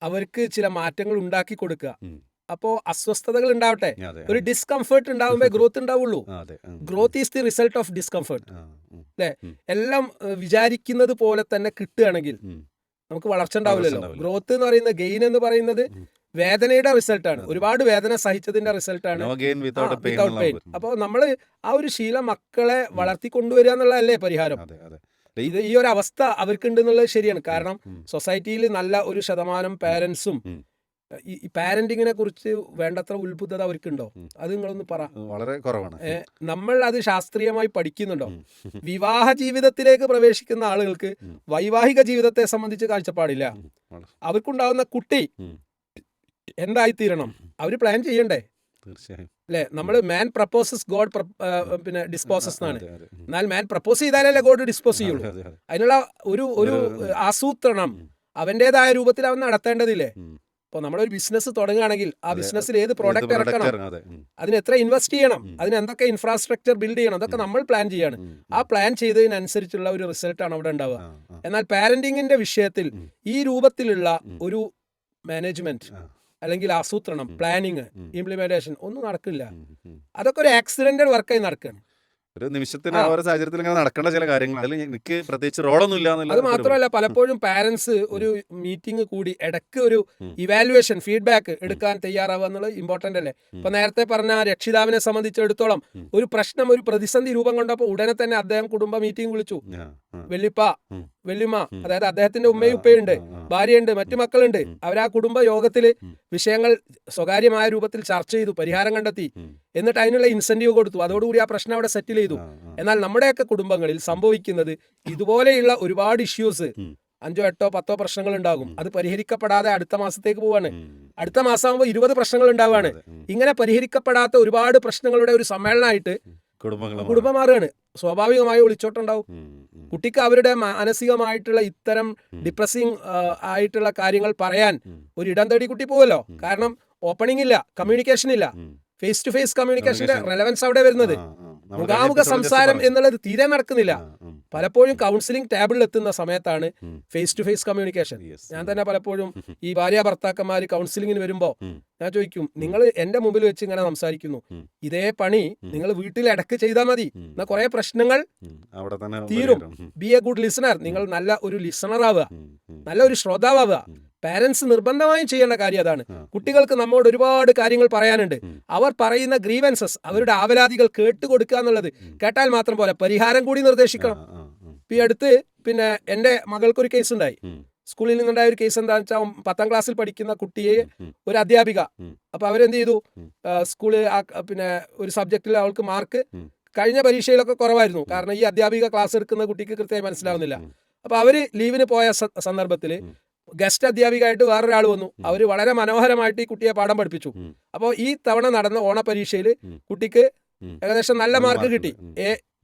അവർക്ക് ചില മാറ്റങ്ങൾ ഉണ്ടാക്കി കൊടുക്കുക. ഉം. അപ്പോൾ അസ്വസ്ഥതകൾ ഉണ്ടാവട്ടെ, അതെ ഒരു ഡിസ്കംഫേർട്ട് ഉണ്ടാവുമ്പോൾ ഗ്രോത്ത് ഉണ്ടാവുള്ളൂ. അതെ growth is the result of discomfort. അല്ലേ? ഉം. എല്ലാം വിചാരിക്കുന്നത് പോലെ തന്നെ കിട്ടുകയാണെങ്കിൽ ഉം. നമുക്ക് വളർച്ച ഉണ്ടാവില്ലല്ലോ. ഉണ്ടാവില്ല. ഗ്രോത്ത് എന്ന് പറയുന്നത്, ഗെയിൻ എന്ന് പറയുന്നത് ഉം. വേദനയുടെ റിസൾട്ടാണ്. ഒരുപാട് വേദന സഹിച്ചതിന്റെ റിസൾട്ടാണ് No gain without a pain without എന്നുള്ള പെയിൻ. ഒരു- അപ്പോൾ നമ്മൾ ആ ഒരു ശീലം മക്കളെ വളർത്തിക്കൊണ്ടുവരിക എന്നുള്ളതല്ലേ പരിഹാരം. അതെ അതെ ഇത് ഈ ഒരു അവസ്ഥ അവർക്കുണ്ടെന്നുള്ളത് ശരിയാണ്. കാരണം ഉം. സൊസൈറ്റിയിൽ നല്ല ഒരു ശതമാനം പാരന്റ്സും ഉം. ഈ പാരന്റിങ്ങിനെ കുറിച്ച് വേണ്ടത്ര ഉത്ബുദ്ധത അവർക്കുണ്ടോ? ഉം. അത് നിങ്ങളൊന്ന് പറ. വളരെ കുറവാണ്. നമ്മൾ അത് ശാസ്ത്രീയമായി പഠിക്കുന്നുണ്ടോ? ഉം. വിവാഹ ജീവിതത്തിലേക്ക് പ്രവേശിക്കുന്ന ആളുകൾക്ക് ഉം. വൈവാഹിക ജീവിതത്തെ സംബന്ധിച്ച് കാഴ്ചപ്പാടില്ല. ഉം. വളരെ- അവർക്കുണ്ടാവുന്ന കുട്ടി ഉം. എന്തായിത്തീരണം അവർ പ്ലാൻ ചെയ്യണ്ടേ? തീർച്ചയായും. അല്ലെ? നമ്മൾ മാൻ പ്രപ്പോസസ് ഗോഡ് പിന്നെ ഡിസ്പോസസ് എന്നാണ്. അതെ, അതെ. ഉം. എന്നാൽ മാൻ പ്രപ്പോസ് ചെയ്താലല്ലേ ഗോഡ് ഡിസ്പോസ് ചെയ്യുള്ളൂ. അതെ, അതെ. അതിനുള്ള ഒരു ഒരു ആസൂത്രണം അവൻ്റെതായ രൂപത്തിൽ അവൻ നടത്തേണ്ടതില്ലേ? ഉം. ഇപ്പോൾ നമ്മളൊരു ബിസിനസ് തുടങ്ങുകയാണെങ്കിൽ ആ അതെ. ബിസിനസ്സിൽ ഏത് ഏത് പ്രോഡക്റ്റ് product ഇറക്കണം, ഇറങ്ങും? അതെ. ഉം. അതിന് എത്ര ഇൻവെസ്റ്റ് ചെയ്യണം, ഉം. അതിന് എന്തൊക്കെ ഇൻഫ്രാസ്ട്രക്ചർ ബിൽഡ് ചെയ്യണം, അതൊക്കെ നമ്മൾ പ്ലാൻ ചെയ്യാണ്. ഉം. ആ പ്ലാൻ ചെയ്തതിനനുസരിച്ചുള്ള ഒരു റിസൾട്ടാണ് അവിടെ ഉണ്ടാവുക. ആ, ആ. എന്നാൽ പാരന്റിങ്ങിന്റെ വിഷയത്തിൽ ഉം. ഈ രൂപത്തിലുള്ള ഉം. ഒരു മാനേജ്മെന്റ് ആ. അല്ലെങ്കിൽ ആസൂത്രണം, പ്ലാനിങ്, ഉം. ഇംപ്ലിമെന്റേഷൻ ഒന്നും നടക്കില്ല. ഉം. ഉം. അതൊക്കെ ഒരു ആക്സിഡന്റൽ വർക്കായി നടക്കുകയാണ്. ഒരു നിമിഷത്തിന് ആ. ആ ഒരു സാഹചര്യത്തിൽ ഇങ്ങനെ നടക്കേണ്ട ചില കാര്യങ്ങൾ അതിൽ എനിക്ക് പ്രത്യേകിച്ച് റോളൊന്നും ഇല്ല എന്നുള്ള അത് ഒരു- മാത്രമല്ല, പലപ്പോഴും പാരന്റ്സ് ഒരു മീറ്റിംഗ് കൂടി ഇടയ്ക്ക് ഒരു ഉം. ഇവാലുവേഷൻ, ഫീഡ്ബാക്ക് എടുക്കാൻ തയ്യാറാവുക എന്നുള്ളത് ഇമ്പോർട്ടന്റ് അല്ലേ? ഇപ്പൊ നേരത്തെ പറഞ്ഞ രക്ഷിതാവിനെ സംബന്ധിച്ചിടത്തോളം ഉം. ഒരു പ്രശ്നം, ഒരു പ്രതിസന്ധി രൂപം കൊണ്ടപ്പോൾ ഉടനെ തന്നെ അദ്ദേഹം കുടുംബ മീറ്റിംഗ് വിളിച്ചു. ആ, ആ. വെല്ലിപ്പ, ഉം. വെല്ലിമ്മ, ഉം. അതായത് അദ്ദേഹത്തിന്റെ ഉമ്മയും ഉപ്പയുണ്ട്, ആ, ആ. ഭാര്യയുണ്ട്, മറ്റു മക്കളുണ്ട്. ഉം. അവർ ആ കുടുംബ യോഗത്തില് ഉം. വിഷയങ്ങൾ സ്വകാര്യമായ രൂപത്തിൽ ചർച്ച ചെയ്തു, പരിഹാരം കണ്ടെത്തി, ഉം. എന്നിട്ട് അതിനുള്ള ഇൻസെന്റീവ് കൊടുത്തു. അതോടുകൂടി ആ പ്രശ്നം അവിടെ സെറ്റിൽ ചെയ്തു. ആ, ആ. എന്നാൽ നമ്മുടെയൊക്കെ കുടുംബങ്ങളിൽ സംഭവിക്കുന്നത് ഇതുപോലെയുള്ള ഒരുപാട് ഇഷ്യൂസ്, ഉം. 5, 8, 10 പ്രശ്നങ്ങൾ ഉണ്ടാകും. അത് പരിഹരിക്കപ്പെടാതെ അടുത്ത മാസത്തേക്ക് പോവാണ്. ഉം. അടുത്ത മാസമാകുമ്പോൾ 20 പ്രശ്നങ്ങൾ ഉണ്ടാവുകയാണ്. അതെ. ഉം. ഇങ്ങനെ പരിഹരിക്കപ്പെടാത്ത ഒരുപാട് പ്രശ്നങ്ങളുടെ ഒരു സമ്മേളനമായിട്ട് കുടുംബങ്ങളും കുടുംബം മാറുകയാണ്. സ്വാഭാവികമായി ഒളിച്ചോട്ടുണ്ടാവും. ഉം. ഉം. കുട്ടിക്ക് അവരുടെ മാനസികമായിട്ടുള്ള ഇത്തരം ഉം. ഡിപ്രസിങ് ആയിട്ടുള്ള കാര്യങ്ങൾ പറയാൻ ഉം. ഒരു ഇടം തേടി കുട്ടി പോവല്ലോ. കാരണം ഓപ്പണിംഗ് ഇല്ല, കമ്മ്യൂണിക്കേഷൻ ഇല്ല. ഉം. ഫേസ് ടു ഫേസ് കമ്മ്യൂണിക്കേഷന്റെ Communication. റെലവൻസ് അവിടെ വരുന്നത്. ആ, ആ. നമ്മുടെ മുഖാമുഖ കഴിഞ്ഞ episode സംസാരം just എന്നുള്ളത് തീരെ നടക്കുന്നില്ല. ആ, ഉം. പലപ്പോഴും കൗൺസിലിംഗ് ടേബിളിൽ എത്തുന്ന സമയത്താണ് ഉം. Face to face communication. Yes. ഞാൻ തന്നെ പലപ്പോഴും ഈ ഭാര്യ ഭർത്താക്കന്മാർ കൗൺസിലിങ്ങിന് വരുമ്പോൾ ഉം. ഞാൻ ചോദിക്കും, നിങ്ങൾ എന്റെ മുമ്പിൽ വെച്ച് ഇങ്ങനെ സംസാരിക്കുന്നു, ഉം. ഇതേ പണി നിങ്ങൾ വീട്ടിൽ ഇടയ്ക്ക് ചെയ്താൽ മതി. ഉം. എന്നാൽ കുറെ പ്രശ്നങ്ങൾ ഉം. അവിടെ തന്നെ തീരും. പരിഹാരം. ഉം. B A good listener. നിങ്ങൾ നല്ല ഒരു ലിസണർ ആവുക, ഉം. ഉം. നല്ല ഒരു ശ്രോതാവുക. ഉം. പാരന്റ്സ് നിർബന്ധമായും ചെയ്യേണ്ട കാര്യം അതാണ്. ആ. കുട്ടികൾക്ക് നമ്മോട് ഒരുപാട് കാര്യങ്ങൾ പറയാനുണ്ട്. ഉം. അവർ പറയുന്ന ഗ്രീവൻസസ്, അവരുടെ ആവലാതികൾ കേട്ടുകൊടുക്കുക എന്നുള്ളത് കേട്ടാൽ മാത്രം പോലെ പരിഹാരം കൂടി നിർദ്ദേശിക്കണം. ആ, ആ, ഉം. ഇപ്പൊ ഈ അടുത്ത് പിന്നെ എൻ്റെ മകൾക്കൊരു കേസ് ഉണ്ടായി. ഉം. സ്കൂളിൽ നിന്നുണ്ടായ ഒരു കേസ് എന്താണെന്ന് വെച്ചാൽ, 10ാം ക്ലാസ്സിൽ പഠിക്കുന്ന കുട്ടിയെ ഉം. ഒരു അധ്യാപിക, ഉം. അപ്പൊ അവരെന്ത് ചെയ്തു, ഉം. സ്കൂളിൽ പിന്നെ ഒരു സബ്ജക്റ്റിൽ അവൾക്ക് മാർക്ക് ഉം. കഴിഞ്ഞ പരീക്ഷയിലൊക്കെ കുറവായിരുന്നു. കാരണം ഈ അധ്യാപിക ക്ലാസ് എടുക്കുന്ന കുട്ടിക്ക് കൃത്യമായി മനസ്സിലാവുന്നില്ല. ഉം. അപ്പൊ അവര് ലീവിന് പോയ സന്ദർഭത്തിൽ ഉം. ഗസ്റ്റ് അധ്യാപികയായിട്ട് വേറൊരാൾ വന്നു. അവർ വളരെ മനോഹരമായിട്ട് ഈ കുട്ടിയെ പാഠം പഠിപ്പിച്ചു. ഉം. അപ്പോൾ ഈ തവണ നടന്ന ഓണപരീക്ഷയിൽ ഉം. കുട്ടിക്ക് ഉം. ഏകദേശം നല്ല നല്ല മാർക്ക് മാർക്ക് കിട്ടി. ഉം.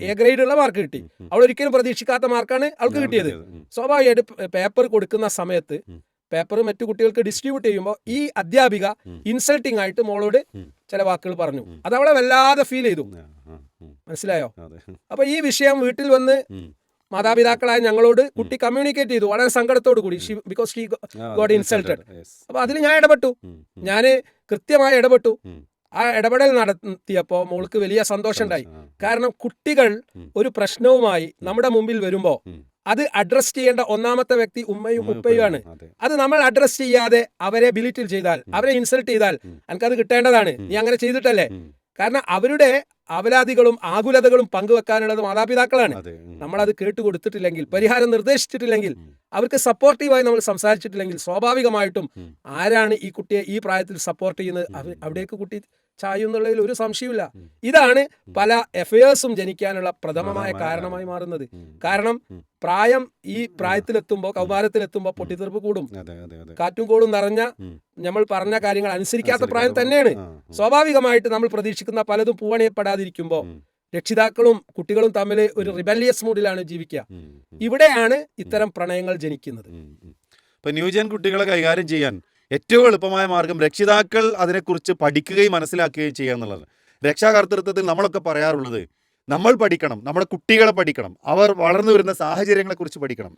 എ ഗ്രേഡ് ഉള്ള മാർക്ക് കിട്ടി. ഉം. അവൾ ഒരിക്കലും പ്രതീക്ഷിക്കാത്ത മാർക്കാണ് അവൾക്ക് കിട്ടിയത്. ഉം. സ്വാഭാവികമായിട്ട് പേപ്പർ കൊടുക്കുന്ന സമയത്ത് ഉം. പേപ്പർ മറ്റു കുട്ടികൾക്ക് ഡിസ്ട്രിബ്യൂട്ട് ചെയ്യുമ്പോൾ ഈ അധ്യാപിക ഉം. ഇൻസൾട്ടിംഗ് ആയിട്ട് മോളോട് ഉം. ചില വാക്കുകൾ പറഞ്ഞു. ഉം. അത് അവളെ വല്ലാതെ ഫീൽ ചെയ്തു. ആ, ആ, ഉം. മനസ്സിലായോ? അതെ. അപ്പൊ ഈ വിഷയം വീട്ടിൽ വന്ന് ഉം. മാതാപിതാക്കളായ ഞങ്ങളോട് കുട്ടി കമ്മ്യൂണിക്കേറ്റ് ചെയ്തു വളരെ സങ്കടത്തോടു കൂടി. ബിക്കോസ് ഷീ ആ, ഗോട്ട് അതെ. ഇൻസൾട്ടഡ്. Yes. അപ്പൊ അതിൽ ഞാൻ ഇടപെട്ടു. ഉം. ഉം. ഞാൻ കൃത്യമായി ഇടപെട്ടു. ഉം. ആ ഇടപെടൽ നടത്തിയപ്പോൾ മോൾക്ക് വലിയ സന്തോഷം ഉണ്ടായി. ആ. കാരണം കുട്ടികൾ ഉം. ഒരു പ്രശ്നവുമായി നമ്മുടെ മുമ്പിൽ വരുമ്പോൾ ഉം. അത് അഡ്രസ് ചെയ്യേണ്ട ഒന്നാമത്തെ വ്യക്തി ഉമ്മയും ഉപ്പയുമാണ്. അതെ. അത് നമ്മൾ അഡ്രസ് ചെയ്യാതെ അവരെ ബിലിറ്റിൽ ചെയ്താൽ, അവരെ ഇൻസൾട്ട് ചെയ്താൽ, ഉം. എനിക്കത് കിട്ടേണ്ടതാണ്, നീ അങ്ങനെ ചെയ്തിട്ടല്ലേ? ഉം. കാരണം അവരുടെ അവലാതികളും ആകുലതകളും പങ്കുവെക്കാനുള്ളത് മാതാപിതാക്കളാണ്. അതെ. ഉം. നമ്മളത് കേട്ടുകൊടുത്തിട്ടില്ലെങ്കിൽ, പരിഹാരം നിർദ്ദേശിച്ചിട്ടില്ലെങ്കിൽ, ഉം. അവർക്ക് സപ്പോർട്ടീവായി നമ്മൾ സംസാരിച്ചിട്ടില്ലെങ്കിൽ, സ്വാഭാവികമായിട്ടും ഉം. ആരാണ് ഈ കുട്ടിയെ ഈ പ്രായത്തിൽ സപ്പോർട്ട് ചെയ്യുന്നത്, അവിടേക്ക് കുട്ടി ചായുന്നുള്ളതിൽ ഒരു സംശയമില്ല. ഉം. ഇതാണ് പല എഫയേഴ്സും ജനിക്കാനുള്ള പ്രഥമമായ പ്രഥമമായ കാരണമായി മാറുന്നത്. ഉം. കാരണം ഉം. പ്രായം ഈ പ്രായത്തിലെത്തുമ്പോൾ, കൗമാരത്തിലെത്തുമ്പോൾ പൊട്ടിത്തെറിപ്പ് കൂടും. അതെ, അതെ, അതെ. കാറ്റും കോളും നിറഞ്ഞ ഉം. നമ്മൾ പറഞ്ഞ കാര്യങ്ങൾ അനുസരിക്കാത്ത അനുസരിക്കാത്ത പ്രായം തന്നെയാണ്. ആ, ഉം. സ്വാഭാവികമായിട്ട് നമ്മൾ പ്രതീക്ഷിക്കുന്ന പലതും പൂവണിയപ്പെടാതിരിക്കുമ്പോൾ ഉം. രക്ഷിതാക്കളും കുട്ടികളും തമ്മിൽ ഒരു റിബല്ലിയസ് മൂഡിലാണ് ജീവിക്കുക. ഉം. ഉം. ഇവിടെയാണ് ഇത്തരം പ്രണയങ്ങൾ ജനിക്കുന്നത്. ഉം. ഉം. ഇപ്പൊ ന്യൂജൻ കുട്ടികളെ കൈകാര്യം ചെയ്യാൻ ഏറ്റവും എളുപ്പമായ മാർഗം രക്ഷിതാക്കൾ അതിനെക്കുറിച്ച് പഠിക്കുകയും മനസ്സിലാക്കുകയും ചെയ്യുക എന്നുള്ളത്. രക്ഷാകർതൃത്വത്തിൽ നമ്മളൊക്കെ പറയാറുള്ളത്, നമ്മൾ പഠിക്കണം, നമ്മുടെ കുട്ടികളെ പഠിക്കണം, അവർ വളർന്നു വരുന്ന സാഹചര്യങ്ങളെക്കുറിച്ച് പഠിക്കണം.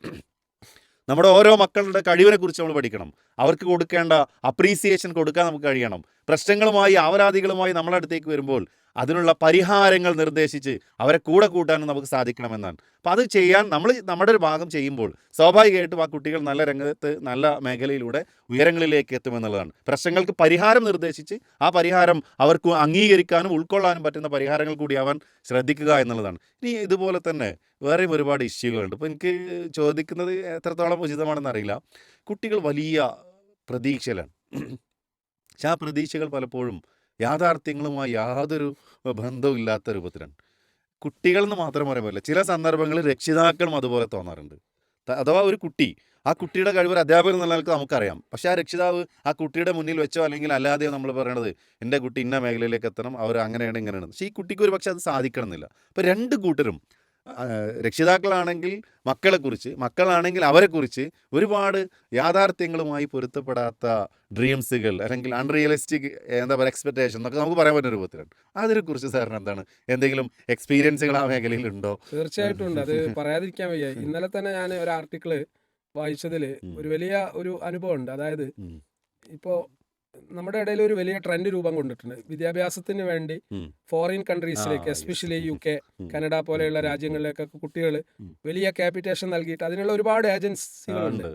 നമ്മുടെ ഓരോ മക്കളുടെ കഴിവിനെ കുറിച്ച് നമ്മൾ പഠിക്കണം. അവർക്ക് കൊടുക്കേണ്ട അപ്രീസിയേഷൻ കൊടുക്കാൻ നമുക്ക് കഴിയണം. പ്രശ്നങ്ങളുമായി ആവലാതികളുമായി നമ്മളെ അടുത്തേക്ക് വരുമ്പോൾ അതിനുള്ള പരിഹാരങ്ങൾ നിർദ്ദേശിച്ച് അവരെ കൂടെ കൂട്ടാനും നമുക്ക് സാധിക്കണമെന്നാണ്. അപ്പോൾ അത് ചെയ്യാൻ നമ്മുടെ ഒരു ഭാഗം ചെയ്യുമ്പോൾ സ്വാഭാവികമായിട്ടും ആ കുട്ടികൾ നല്ല രംഗത്ത് നല്ല മേഖലയിലൂടെ ഉയരങ്ങളിലേക്ക് എത്തുമെന്നുള്ളതാണ്. പ്രശ്നങ്ങൾക്ക് പരിഹാരം നിർദ്ദേശിച്ച് ആ പരിഹാരം അവർക്ക് അംഗീകരിക്കാനും ഉൾക്കൊള്ളാനും പറ്റുന്ന പരിഹാരങ്ങൾ കൂടി അവൻ ശ്രദ്ധിക്കുക എന്നുള്ളതാണ്. ഇനി ഇതുപോലെ തന്നെ വേറെയും ഒരുപാട് ഇഷ്യൂകളുണ്ട്. ഇപ്പോൾ എനിക്ക് ചോദിക്കുന്നത് എത്രത്തോളം ഉചിതമാണെന്ന് അറിയില്ല. കുട്ടികൾ വലിയ പ്രതീക്ഷയിലാണ്. പക്ഷെ ആ പ്രതീക്ഷകൾ പലപ്പോഴും യാഥാർത്ഥ്യങ്ങളുമായി യാതൊരു ബന്ധവും ഇല്ലാത്ത രൂപത്തിലാണ്. കുട്ടികൾ എന്ന് മാത്രം പറയാൻ പറ്റില്ല, ചില സന്ദർഭങ്ങളിൽ രക്ഷിതാക്കളും അതുപോലെ തോന്നാറുണ്ട്. അഥവാ ഒരു കുട്ടി, ആ കുട്ടിയുടെ കഴിവ് ഒരു അധ്യാപകൻ എന്നുള്ള നിലക്ക് നമുക്കറിയാം. പക്ഷേ ആ രക്ഷിതാവ് ആ കുട്ടിയുടെ മുന്നിൽ വെച്ചോ അല്ലെങ്കിൽ അല്ലാതെയോ നമ്മൾ പറയണത് എൻ്റെ കുട്ടി ഇന്ന മേഖലയിലേക്ക് എത്തണം, അവർ അങ്ങനെയാണ് ഇങ്ങനെയാണ്. പക്ഷേ ഈ കുട്ടിക്ക് ഒരു പക്ഷേ അത് സാധിക്കണമെന്നില്ല. അപ്പോൾ രണ്ട് കൂട്ടരും, രക്ഷിതാക്കളാണെങ്കിൽ മക്കളെക്കുറിച്ച്, മക്കളാണെങ്കിൽ അവരെക്കുറിച്ച് ഒരുപാട് യാഥാർത്ഥ്യങ്ങളുമായി പൊരുത്തപ്പെടാത്ത ഡ്രീംസുകൾ അല്ലെങ്കിൽ അൺറിയലിസ്റ്റിക് എന്താ പറയുക എക്സ്പെക്ടേഷൻ എന്നൊക്കെ നമുക്ക് പറയാൻ പറ്റുന്ന രൂപത്തിലാണ്. അതിനെക്കുറിച്ച് സാറിന് എന്താണ് എന്തെങ്കിലും എക്സ്പീരിയൻസുകൾ ആ മേഖലയിൽ ഉണ്ടോ? തീർച്ചയായിട്ടും ഉണ്ട്. അത് പറയാതിരിക്കാൻ വയ്യ. ഇന്നലെ തന്നെ ഞാൻ ഒരു ആർട്ടിക്കിള് വായിച്ചതിൽ ഒരു വലിയ ഒരു അനുഭവം ഉണ്ട്. അതായത് ഇപ്പോൾ നമ്മുടെ ഇടയിൽ ഒരു വലിയ ട്രെൻഡ് രൂപം കൊണ്ടിട്ടുണ്ട്. വിദ്യാഭ്യാസത്തിന് വേണ്ടി ഫോറിൻ കൺട്രീസിലേക്ക്, എസ്പെഷ്യലി UK, കാനഡ പോലെയുള്ള രാജ്യങ്ങളിലേക്കൊക്കെ കുട്ടികൾ വലിയ ക്യാപിറ്റേഷൻ നൽകിയിട്ട് അതിനുള്ള ഒരുപാട് ഏജൻസികളുണ്ട്.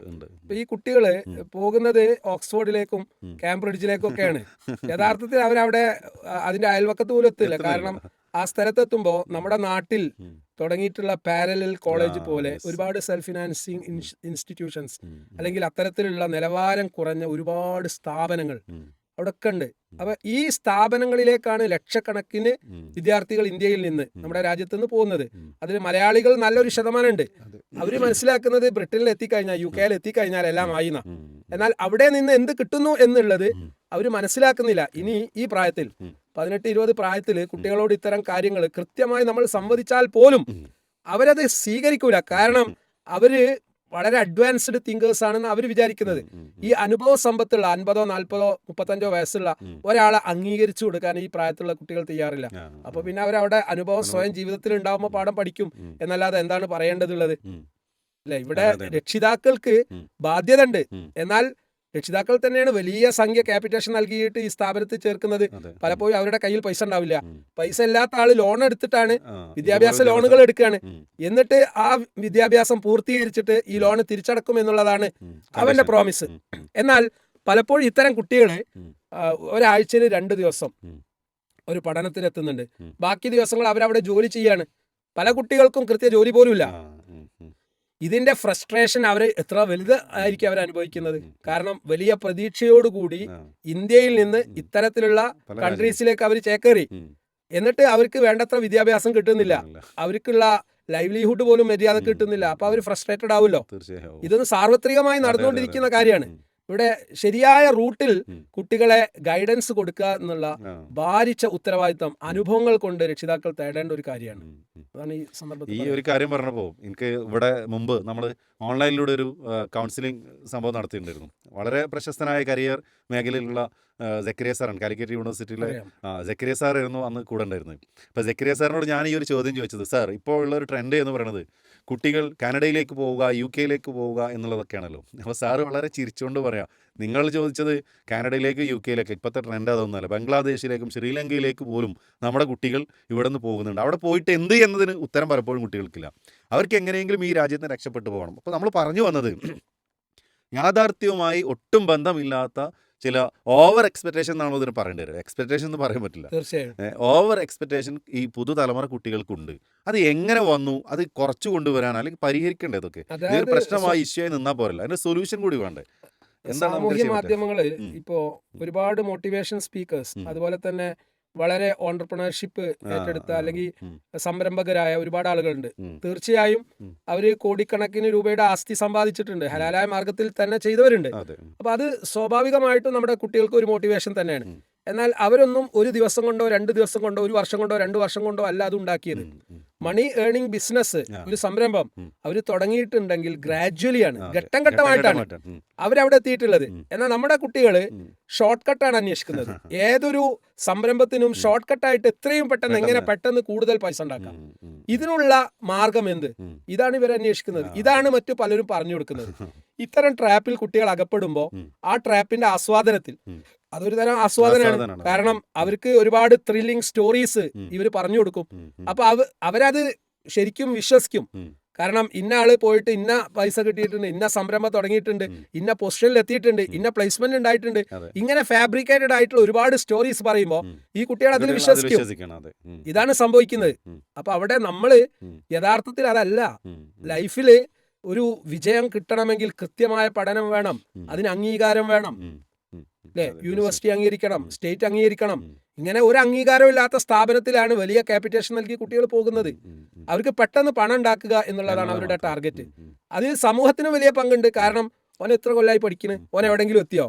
അപ്പൊ ഈ കുട്ടികള് പോകുന്നത് ഓക്സ്ഫോർഡിലേക്കും കാംബ്രിഡ്ജിലേക്കും ഒക്കെയാണ്. യഥാർത്ഥത്തിൽ അവരവിടെ അതിന്റെ അയൽവക്കത്ത് പോലും എത്തില്ല. കാരണം ആ സ്ഥലത്തെത്തുമ്പോൾ നമ്മുടെ നാട്ടിൽ തുടങ്ങിയിട്ടുള്ള പാരലൽ കോളേജ് പോലെ ഒരുപാട് സെൽഫ് ഫിനാൻസിങ് ഇൻസ്റ്റിറ്റ്യൂഷൻസ് അല്ലെങ്കിൽ അത്തരത്തിലുള്ള നിലവാരം കുറഞ്ഞ ഒരുപാട് സ്ഥാപനങ്ങൾ അവിടെയൊക്കെ ഉണ്ട്. അപ്പൊ ഈ സ്ഥാപനങ്ങളിലേക്കാണ് ലക്ഷക്കണക്കിന് വിദ്യാർത്ഥികൾ ഇന്ത്യയിൽ നിന്ന്, നമ്മുടെ രാജ്യത്ത് നിന്ന് പോകുന്നത്. അതിൽ മലയാളികൾ നല്ലൊരു ശതമാനമുണ്ട്. അവര് മനസ്സിലാക്കുന്നത് ബ്രിട്ടനിൽ എത്തിക്കഴിഞ്ഞാൽ, UK എത്തിക്കഴിഞ്ഞാൽ എല്ലാം ആയിന്ന. എന്നാൽ അവിടെ നിന്ന് എന്ത് കിട്ടുന്നു എന്നുള്ളത് അവര് മനസ്സിലാക്കുന്നില്ല. ഇനി ഈ പ്രായത്തിൽ 18-20 പ്രായത്തിൽ കുട്ടികളോട് ഇത്തരം കാര്യങ്ങൾ കൃത്യമായി നമ്മൾ സംവദിച്ചാൽ പോലും അവരത് സ്വീകരിക്കൂല. കാരണം അവര് വളരെ അഡ്വാൻസ്ഡ് തിങ്കേഴ്സ് ആണെന്ന് അവർ വിചാരിക്കുന്നത്. ഈ അനുഭവ സമ്പത്തുള്ള 50, 40, 35 വയസ്സുള്ള ഒരാളെ അംഗീകരിച്ചു കൊടുക്കാൻ ഈ പ്രായത്തിലുള്ള കുട്ടികൾ തയ്യാറില്ല. അപ്പൊ പിന്നെ അവരവിടെ അനുഭവം സ്വയം ജീവിതത്തിൽ ഉണ്ടാവുമ്പോൾ പാഠം പഠിക്കും എന്നല്ലാതെ എന്താണ് പറയേണ്ടതുള്ളത്? അല്ലെ, ഇവിടെ രക്ഷിതാക്കൾക്ക് ബാധ്യത ഉണ്ട്. എന്നാൽ രക്ഷിതാക്കൾ തന്നെയാണ് വലിയ സംഖ്യ ക്യാപിറ്റേഷൻ നൽകിയിട്ട് ഈ സ്ഥാപനത്തിൽ ചേർക്കുന്നത്. പലപ്പോഴും അവരുടെ കയ്യിൽ പൈസ ഉണ്ടാവില്ല. പൈസ ഇല്ലാത്ത ആള് ലോൺ എടുത്തിട്ടാണ്, വിദ്യാഭ്യാസ ലോണുകൾ എടുക്കുകയാണ്. എന്നിട്ട് ആ വിദ്യാഭ്യാസം പൂർത്തീകരിച്ചിട്ട് ഈ ലോണ് തിരിച്ചടക്കും എന്നുള്ളതാണ് അവന്റെ പ്രോമിസ്. എന്നാൽ പലപ്പോഴും ഇത്തരം കുട്ടികളെ ഒരാഴ്ചയിൽ 2 ദിവസം ഒരു പഠനത്തിനെത്തുന്നുണ്ട്. ബാക്കി ദിവസങ്ങൾ അവരവിടെ ജോലി ചെയ്യാണ്. പല കുട്ടികൾക്കും കൃത്യ ജോലി പോലും ഇല്ല. ഇതിന്റെ ഫ്രസ്ട്രേഷൻ അവർ എത്ര വലുത് ആയിരിക്കും അവർ അനുഭവിക്കുന്നത്. കാരണം വലിയ പ്രതീക്ഷയോടുകൂടി ഇന്ത്യയിൽ നിന്ന് ഇത്തരത്തിലുള്ള കൺട്രീസിലേക്ക് അവർ ചേക്കേറി. എന്നിട്ട് അവർക്ക് വേണ്ടത്ര വിദ്യാഭ്യാസം കിട്ടുന്നില്ല, അവർക്കുള്ള ലൈവ്ലിഹുഡ് പോലും മര്യാദ കിട്ടുന്നില്ല. അപ്പൊ അവർ ഫ്രസ്ട്രേറ്റഡ് ആവുമല്ലോ. ഇതൊന്ന് സാർവത്രികമായി നടന്നുകൊണ്ടിരിക്കുന്ന കാര്യമാണ്. ഇവിടെ ശരിയായ റൂട്ടിൽ കുട്ടികളെ ഗൈഡൻസ് കൊടുക്കുക എന്നുള്ള ഭാരിച്ച ഉത്തരവാദിത്തം അനുഭവങ്ങൾ കൊണ്ട് രക്ഷിതാക്കൾ തേടേണ്ട ഒരു കാര്യമാണ്. അതാണ് ഈ സന്ദർഭത്തിൽ. ഈ ഒരു കാര്യം പറഞ്ഞപ്പോൾ എനിക്ക് ഇവിടെ മുമ്പ് നമ്മൾ ഓൺലൈനിലൂടെ ഒരു കൗൺസിലിംഗ് സംഭവം നടത്തിയിട്ടുണ്ടായിരുന്നു. വളരെ പ്രശസ്തനായ കരിയർ മേഖലയിലുള്ള സക്കറിയ സാറാണ്, കാലിക്കറ്റ് യൂണിവേഴ്സിറ്റിയിലെ സക്കറിയ സാറായിരുന്നു അന്ന് കൂടെ ഉണ്ടായിരുന്നത്. അപ്പോൾ സക്കറിയ സാറിനോട് ഞാൻ ഈ ഒരു ചോദ്യം ചോദിച്ചത്, സാർ ഇപ്പോൾ ഉള്ള ഒരു ട്രെൻഡ് എന്ന് പറയുന്നത് കുട്ടികൾ കാനഡയിലേക്ക് പോവുക, UK പോവുക എന്നുള്ളതൊക്കെയാണല്ലോ. അപ്പോൾ സാറ് വളരെ ചിരിച്ചുകൊണ്ട് പറയാം, നിങ്ങൾ ചോദിച്ചത് കാനഡയിലേക്ക്, UK ഇപ്പോഴത്തെ ട്രെൻഡ് അതൊന്നുമല്ല. ബംഗ്ലാദേശിലേക്കും ശ്രീലങ്കയിലേക്ക് പോലും നമ്മുടെ കുട്ടികൾ ഇവിടെ നിന്ന് പോകുന്നുണ്ട്. അവിടെ പോയിട്ട് എന്ത് എന്നതിന് ഉത്തരം പലപ്പോഴും കുട്ടികൾക്കില്ല. അവർക്ക് എങ്ങനെയെങ്കിലും ഈ രാജ്യത്ത് നിന്ന് രക്ഷപ്പെട്ടു പോകണം. അപ്പോൾ നമ്മൾ പറഞ്ഞു വന്നത് യാഥാർത്ഥ്യവുമായി ഒട്ടും ബന്ധമില്ലാത്ത ചില ഓവർ എക്സ്പെക്ടേഷൻ എന്നാണോ ഇതിന് പറയേണ്ടി വരും. എക്സ്പെക്ടേഷൻ എന്ന് പറയാൻ പറ്റില്ല, ഓവർ എക്സ്പെക്ടേഷൻ ഈ പുതുതലമുറ കുട്ടികൾക്കുണ്ട്. അത് എങ്ങനെ വന്നു, അത് കുറച്ചു കൊണ്ടുവരാൻ അല്ലെങ്കിൽ പരിഹരിക്കേണ്ടത് ഇതൊക്കെ ഇതൊരു പ്രശ്നമായി ഇഷ്യൂ ആയി നിന്നാൽ പോരല്ല, അതിന്റെ സൊല്യൂഷൻ കൂടി വേണ്ടേ? സാമൂഹ്യ മാധ്യമങ്ങള് ഇപ്പോ ഒരുപാട് മോട്ടിവേഷൻ സ്പീക്കേഴ്സ്, അതുപോലെ തന്നെ വളരെ ഓണ്ടർപ്രണർഷിപ്പ് ഏറ്റെടുത്ത അല്ലെങ്കിൽ സംരംഭകരായ ഒരുപാട് ആളുകളുണ്ട്. തീർച്ചയായും അവര് കോടിക്കണക്കിന് രൂപയുടെ ആസ്തി സമ്പാദിച്ചിട്ടുണ്ട്, ഹലാലായ മാർഗത്തിൽ തന്നെ ചെയ്തവരുണ്ട്. അപ്പൊ അത് സ്വാഭാവികമായിട്ടും നമ്മുടെ കുട്ടികൾക്ക് ഒരു മോട്ടിവേഷൻ തന്നെയാണ്. എന്നാൽ അവരൊന്നും ഒരു ദിവസം കൊണ്ടോ 2 ദിവസം കൊണ്ടോ 1 വർഷം കൊണ്ടോ 2 വർഷം കൊണ്ടോ അല്ല അത് ഉണ്ടാക്കിയത്. മണി ഏണിംഗ് ബിസിനസ്, ഒരു സംരംഭം അവർ തുടങ്ങിയിട്ടുണ്ടെങ്കിൽ ഗ്രാജ്വലിയാണ്, ഘട്ടം ഘട്ടമായിട്ടാണ് അവരവിടെ എത്തിയിട്ടുള്ളത്. എന്നാൽ നമ്മുടെ കുട്ടികള് ഷോർട്ട് കട്ടാണ് അന്വേഷിക്കുന്നത്. ഏതൊരു സംരംഭത്തിനും ഷോർട്ട് കട്ടായിട്ട് എത്രയും പെട്ടെന്ന് എങ്ങനെ പെട്ടെന്ന് കൂടുതൽ പൈസ ഉണ്ടാക്കാം, ഇതിനുള്ള മാർഗം എന്ത്, ഇതാണ് ഇവർ അന്വേഷിക്കുന്നത്. ഇതാണ് മറ്റു പലരും പറഞ്ഞു കൊടുക്കുന്നത്. ഇത്തരം ട്രാപ്പിൽ കുട്ടികൾ അകപ്പെടുമ്പോൾ ആ ട്രാപ്പിന്റെ ആസ്വാദനത്തിൽ, അതൊരു തരം ആസ്വാദനമാണ്. കാരണം അവർക്ക് ഒരുപാട് ത്രില്ലിംഗ് സ്റ്റോറീസ് ഇവർ പറഞ്ഞു കൊടുക്കും. അപ്പൊ അവരത് ശരിക്കും വിശ്വസിക്കും. കാരണം ഇന്ന ആള് പോയിട്ട് ഇന്ന പൈസ കിട്ടിയിട്ടുണ്ട്, ഇന്ന സംരംഭം തുടങ്ങിയിട്ടുണ്ട്, ഇന്ന പൊസിഷനിൽ എത്തിയിട്ടുണ്ട്, ഇന്ന പ്ലേസ്മെന്റ് ഉണ്ടായിട്ടുണ്ട്, ഇങ്ങനെ ഫാബ്രിക്കേറ്റഡ് ആയിട്ടുള്ള ഒരുപാട് സ്റ്റോറീസ് പറയുമ്പോൾ ഈ കുട്ടികൾ അതിൽ വിശ്വസിക്കും. ഇതാണ് സംഭവിക്കുന്നത്. അപ്പൊ അവിടെ നമ്മള് യഥാർത്ഥത്തിൽ അതല്ല. ലൈഫില് ഒരു വിജയം കിട്ടണമെങ്കിൽ കൃത്യമായ പഠനം വേണം, അതിന് അംഗീകാരം വേണം, അല്ലെ? യൂണിവേഴ്സിറ്റി അംഗീകരിക്കണം, സ്റ്റേറ്റ് അംഗീകരിക്കണം. ഇങ്ങനെ ഒരു അംഗീകാരം ഇല്ലാത്ത സ്ഥാപനത്തിലാണ് വലിയ ക്യാപിറ്റേഷൻ നൽകി കുട്ടികൾ പോകുന്നത്. അവർക്ക് പെട്ടെന്ന് പണം ഉണ്ടാക്കുക എന്നുള്ളതാണ് അവരുടെ ടാർഗറ്റ്. അതിൽ സമൂഹത്തിന് വലിയ പങ്കുണ്ട്. കാരണം ഓൻ എത്ര കൊല്ലമായി പഠിക്കുന്നു, ഓൻ എവിടെങ്കിലും എത്തിയോ?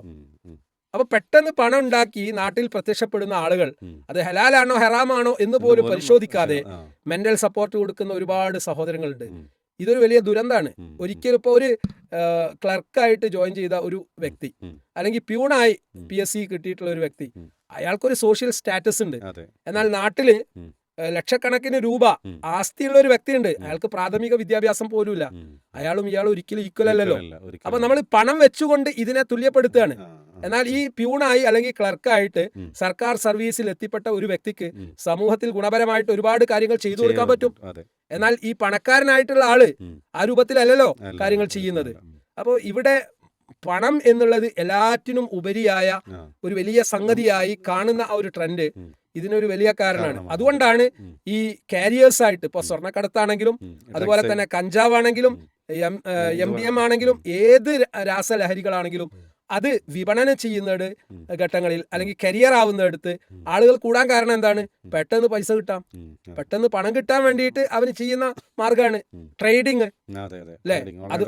അപ്പൊ പെട്ടെന്ന് പണം ഉണ്ടാക്കി നാട്ടിൽ പ്രത്യക്ഷപ്പെടുന്ന ആളുകൾ അത് ഹലാലാണോ ഹറാമാണോ എന്ന് പോലും പരിശോധിക്കാതെ മെന്റൽ സപ്പോർട്ട് കൊടുക്കുന്ന ഒരുപാട് സഹോദരങ്ങളുണ്ട്. ഇതൊരു വലിയ ദുരന്തമാണ്. ഒരിക്കലും ഇപ്പോൾ ഒരു ക്ലർക്കായിട്ട് ജോയിൻ ചെയ്ത ഒരു വ്യക്തി, അല്ലെങ്കിൽ പ്യൂണായി PSC കിട്ടിയിട്ടുള്ള ഒരു വ്യക്തി, അയാൾക്കൊരു സോഷ്യൽ സ്റ്റാറ്റസ് ഉണ്ട്. എന്നാൽ നാട്ടില് ലക്ഷക്കണക്കിന് രൂപ ആസ്തിയുള്ള ഒരു വ്യക്തിയുണ്ട്, അയാൾക്ക് പ്രാഥമിക വിദ്യാഭ്യാസം പോലുമില്ല. അയാളും ഇയാളും ഒരിക്കലും ഈക്വൽ അല്ലല്ലോ. അപ്പൊ നമ്മൾ പണം വെച്ചുകൊണ്ട് ഇതിനെ തുല്യപ്പെടുത്തുകയാണ്. എന്നാൽ ഈ പ്യൂണായി അല്ലെങ്കിൽ ക്ലർക്കായിട്ട് സർക്കാർ സർവീസിൽ എത്തിപ്പെട്ട ഒരു വ്യക്തിക്ക് സമൂഹത്തിൽ ഗുണപരമായിട്ട് ഒരുപാട് കാര്യങ്ങൾ ചെയ്തു കൊടുക്കാൻ പറ്റും. എന്നാൽ ഈ പണക്കാരനായിട്ടുള്ള ആള് ആ രൂപത്തിലല്ലല്ലോ കാര്യങ്ങൾ ചെയ്യുന്നത്. അപ്പോൾ ഇവിടെ പണം എന്നുള്ളത് എല്ലാറ്റിനും ഉപരിയായ ഒരു വലിയ സംഗതിയായി കാണുന്ന ആ ഒരു ട്രെൻഡ് ഇതിനൊരു വലിയ കാരണമാണ്. അതുകൊണ്ടാണ് ഈ കാരിയേഴ്സ് ആയിട്ട് ഇപ്പൊ സ്വർണ്ണക്കടത്താണെങ്കിലും അതുപോലെ തന്നെ കഞ്ചാവാണെങ്കിലും MDM ആണെങ്കിലും ഏത് രാസലഹരികളാണെങ്കിലും അത് വിപണനം ചെയ്യുന്ന ഘട്ടങ്ങളിൽ അല്ലെങ്കിൽ കരിയർ ആവുന്നിടത്ത് ആളുകൾ കൂടാൻ കാരണം എന്താണ്? പെട്ടെന്ന് പൈസ കിട്ടാം, പെട്ടെന്ന് പണം കിട്ടാൻ വേണ്ടിയിട്ട് അവർ ചെയ്യുന്ന മാർഗമാണ് ട്രേഡിങ്, അല്ലെ? അത്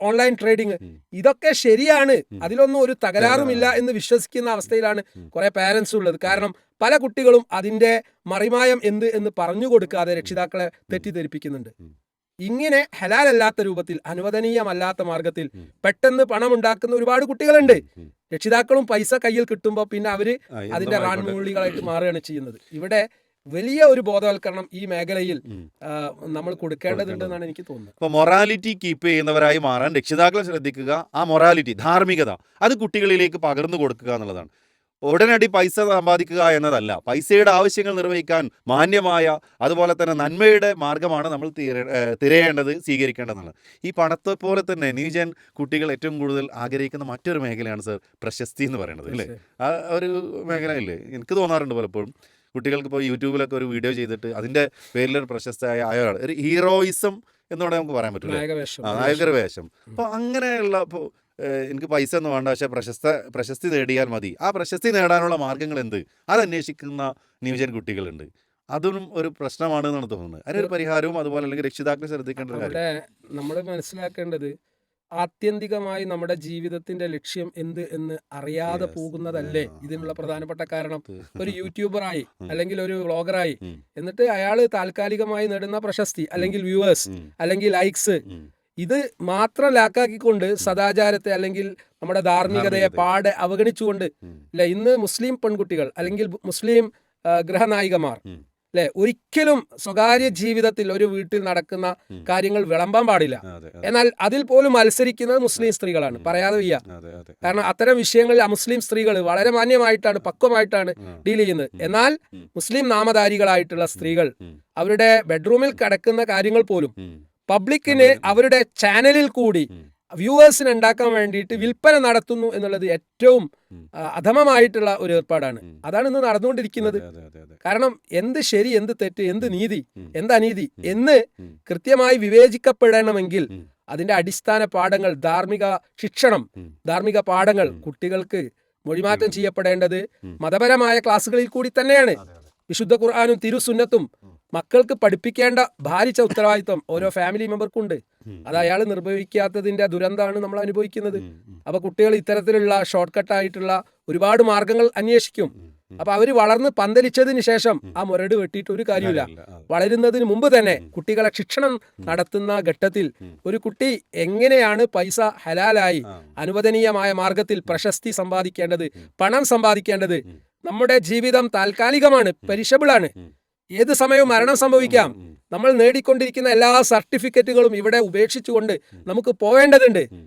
ഓൺലൈൻ ട്രേഡിങ്. ഇതൊക്കെ ശരിയാണ്, അതിലൊന്നും ഒരു തകരാറുമില്ല എന്ന് വിശ്വസിക്കുന്ന അവസ്ഥയിലാണ് കുറെ പാരന്റ്സ് ഉള്ളത്. കാരണം പല കുട്ടികളും അതിന്റെ മറിമായം എന്ത് എന്ന് പറഞ്ഞു കൊടുക്കാതെ രക്ഷിതാക്കളെ തെറ്റിദ്ധരിപ്പിക്കുന്നുണ്ട്. ഇങ്ങനെ ഹലാലല്ലാത്ത രൂപത്തിൽ, അനുവദനീയമല്ലാത്ത മാർഗത്തിൽ പെട്ടെന്ന് പണം ഉണ്ടാക്കുന്ന ഒരുപാട് കുട്ടികളുണ്ട്. രക്ഷിതാക്കളും പൈസ കയ്യിൽ കിട്ടുമ്പോൾ പിന്നെ അവര് അതിന്റെ റാൺമൂളികളായിട്ട് മാറുകയാണ് ചെയ്യുന്നത്. ഇവിടെ വലിയ ഒരു ബോധവൽക്കരണം ഈ മേഖലയിൽ നമ്മൾ കൊടുക്കേണ്ടതുണ്ടെന്നാണ് എനിക്ക് തോന്നുന്നത്. അപ്പോൾ മൊറാലിറ്റി കീപ്പ് ചെയ്യുന്നവരായി മാറാൻ രക്ഷിതാക്കളെ ശ്രദ്ധിക്കുക. ആ മൊറാലിറ്റി, ധാർമ്മികത, അത് കുട്ടികളിലേക്ക് പകർന്നു കൊടുക്കുക എന്നുള്ളതാണ്. ഉടനടി പൈസ സമ്പാദിക്കുക എന്നതല്ല, പൈസയുടെ ആവശ്യങ്ങൾ നിർവഹിക്കാൻ മാന്യമായ അതുപോലെ തന്നെ നന്മയുടെ മാർഗമാണ് നമ്മൾ തിരയേണ്ടത്, സ്വീകരിക്കേണ്ടതാണ്. ഈ പണത്തെ പോലെ തന്നെ ന്യൂജൻ കുട്ടികൾ ഏറ്റവും കൂടുതൽ ആഗ്രഹിക്കുന്ന മറ്റൊരു മേഖലയാണ് സർ പ്രശസ്തി എന്ന് പറയുന്നത്, അല്ലേ? ആ ഒരു മേഖലയില്ലേ, എനിക്ക് തോന്നാറുണ്ട് പലപ്പോഴും കുട്ടികൾക്ക് ഇപ്പോൾ യൂട്യൂബിലൊക്കെ ഒരു വീഡിയോ ചെയ്തിട്ട് അതിൻ്റെ പേരിലൊരു പ്രശസ്തമായ ആയാൾ ഒരു ഹീറോയിസം എന്നുകൂടെ നമുക്ക് പറയാൻ പറ്റില്ല, നായകർ വേഷം. അപ്പോൾ അങ്ങനെയുള്ള ഇപ്പോൾ എനിക്ക് പൈസ ഒന്നും വേണ്ട, പക്ഷേ പ്രശസ്തി നേടിയാൽ മതി. ആ പ്രശസ്തി നേടാനുള്ള മാർഗങ്ങൾ എന്ത്, അതന്വേഷിക്കുന്ന ന്യൂജൻ കുട്ടികളുണ്ട്. അതും ഒരു പ്രശ്നമാണ് എന്നാണ് തോന്നുന്നത്. അതിനൊരു പരിഹാരവും അതുപോലെ അല്ലെങ്കിൽ രക്ഷിതാക്കളെ ശ്രദ്ധിക്കേണ്ട കാര്യം നമ്മൾ മനസ്സിലാക്കേണ്ടത്, ആത്യന്തികമായി നമ്മുടെ ജീവിതത്തിന്റെ ലക്ഷ്യം എന്ത് എന്ന് അറിയാതെ പോകുന്നതല്ലേ ഇതിനുള്ള പ്രധാനപ്പെട്ട കാരണം. ഒരു യൂട്യൂബറായി അല്ലെങ്കിൽ ഒരു വ്ളോഗറായി എന്നിട്ട് അയാള് താൽക്കാലികമായി നേടുന്ന പ്രശസ്തി അല്ലെങ്കിൽ വ്യൂവേഴ്സ് അല്ലെങ്കിൽ ലൈക്സ്, ഇത് മാത്രം ലാക്കാക്കിക്കൊണ്ട് സദാചാരത്തെ അല്ലെങ്കിൽ നമ്മുടെ ധാർമ്മികതയെ പാടെ അവഗണിച്ചുകൊണ്ട്, അല്ലെ, ഇന്ന് മുസ്ലിം പെൺകുട്ടികൾ അല്ലെങ്കിൽ മുസ്ലിം ഗൃഹനായികമാർ, അല്ലെ, ഒരിക്കലും സ്വകാര്യ ജീവിതത്തിൽ ഒരു വീട്ടിൽ നടക്കുന്ന കാര്യങ്ങൾ വിളമ്പാൻ പാടില്ല. എന്നാൽ അതിൽ പോലും മത്സരിക്കുന്നത് മുസ്ലിം സ്ത്രീകളാണ്, പറയാതെ വയ്യ. കാരണം അത്തരം വിഷയങ്ങളിൽ അമുസ്ലിം സ്ത്രീകൾ വളരെ മാന്യമായിട്ടാണ്, പക്വമായിട്ടാണ് ഡീൽ ചെയ്യുന്നത്. എന്നാൽ മുസ്ലിം നാമധാരികളായിട്ടുള്ള സ്ത്രീകൾ അവരുടെ ബെഡ്റൂമിൽ കിടക്കുന്ന കാര്യങ്ങൾ പോലും പബ്ലിക്കിന് അവരുടെ ചാനലിൽ കൂടി വ്യൂവേഴ്സിന് ഉണ്ടാക്കാൻ വേണ്ടിയിട്ട് വിൽപ്പന നടത്തുന്നു എന്നുള്ളത് ഏറ്റവും അധമമായിട്ടുള്ള ഒരു ഏർപ്പാടാണ്. അതാണ് ഇന്ന് നടന്നുകൊണ്ടിരിക്കുന്നത്. കാരണം എന്ത് ശരി, എന്ത് തെറ്റ്, എന്ത് നീതി, എന്ത് അനീതി എന്ന് കൃത്യമായി വിവേചിക്കപ്പെടണമെങ്കിൽ അതിന്റെ അടിസ്ഥാന പാഠങ്ങൾ, ധാർമ്മിക ശിക്ഷണം, ധാർമ്മിക പാഠങ്ങൾ കുട്ടികൾക്ക് മൊഴിമാറ്റം ചെയ്യപ്പെടേണ്ടത് മതപരമായ ക്ലാസ്സുകളിൽ കൂടി തന്നെയാണ്. വിശുദ്ധ ഖുർആനും തിരുസുന്നത്തും മക്കൾക്ക് പഠിപ്പിക്കേണ്ട ഭാരിച്ച ഉത്തരവാദിത്വം ഓരോ ഫാമിലി മെമ്പർക്കുണ്ട്. അത് അയാൾ നിർവഹിക്കാത്തതിന്റെ ദുരന്തമാണ് നമ്മൾ അനുഭവിക്കുന്നത്. അപ്പൊ കുട്ടികൾ ഇത്തരത്തിലുള്ള ഷോർട്ട് കട്ടായിട്ടുള്ള ഒരുപാട് മാർഗങ്ങൾ അന്വേഷിക്കും. അപ്പൊ അവര് വളർന്ന് പന്തലിച്ചതിന് ശേഷം ആ മുരട് വെട്ടിയിട്ട് ഒരു കാര്യമില്ല. വളരുന്നതിന് മുമ്പ് തന്നെ കുട്ടികളെ ശിക്ഷണം നടത്തുന്ന ഘട്ടത്തിൽ ഒരു കുട്ടി എങ്ങനെയാണ് പൈസ ഹലാലായി അനുവദനീയമായ മാർഗത്തിൽ പ്രശസ്തി സമ്പാദിക്കേണ്ടത്, പണം സമ്പാദിക്കേണ്ടത്, നമ്മുടെ ജീവിതം താൽക്കാലികമാണ്, പെരിഷബിളാണ്. ഉം. ഏത് സമയവും മരണം സംഭവിക്കാം. ഉം. നമ്മൾ നേടിക്കൊണ്ടിരിക്കുന്ന എല്ലാ സർട്ടിഫിക്കറ്റുകളും ഇവിടെ ഉപേക്ഷിച്ചുകൊണ്ട് നമുക്ക് പോവേണ്ടതുണ്ട്. ഉം.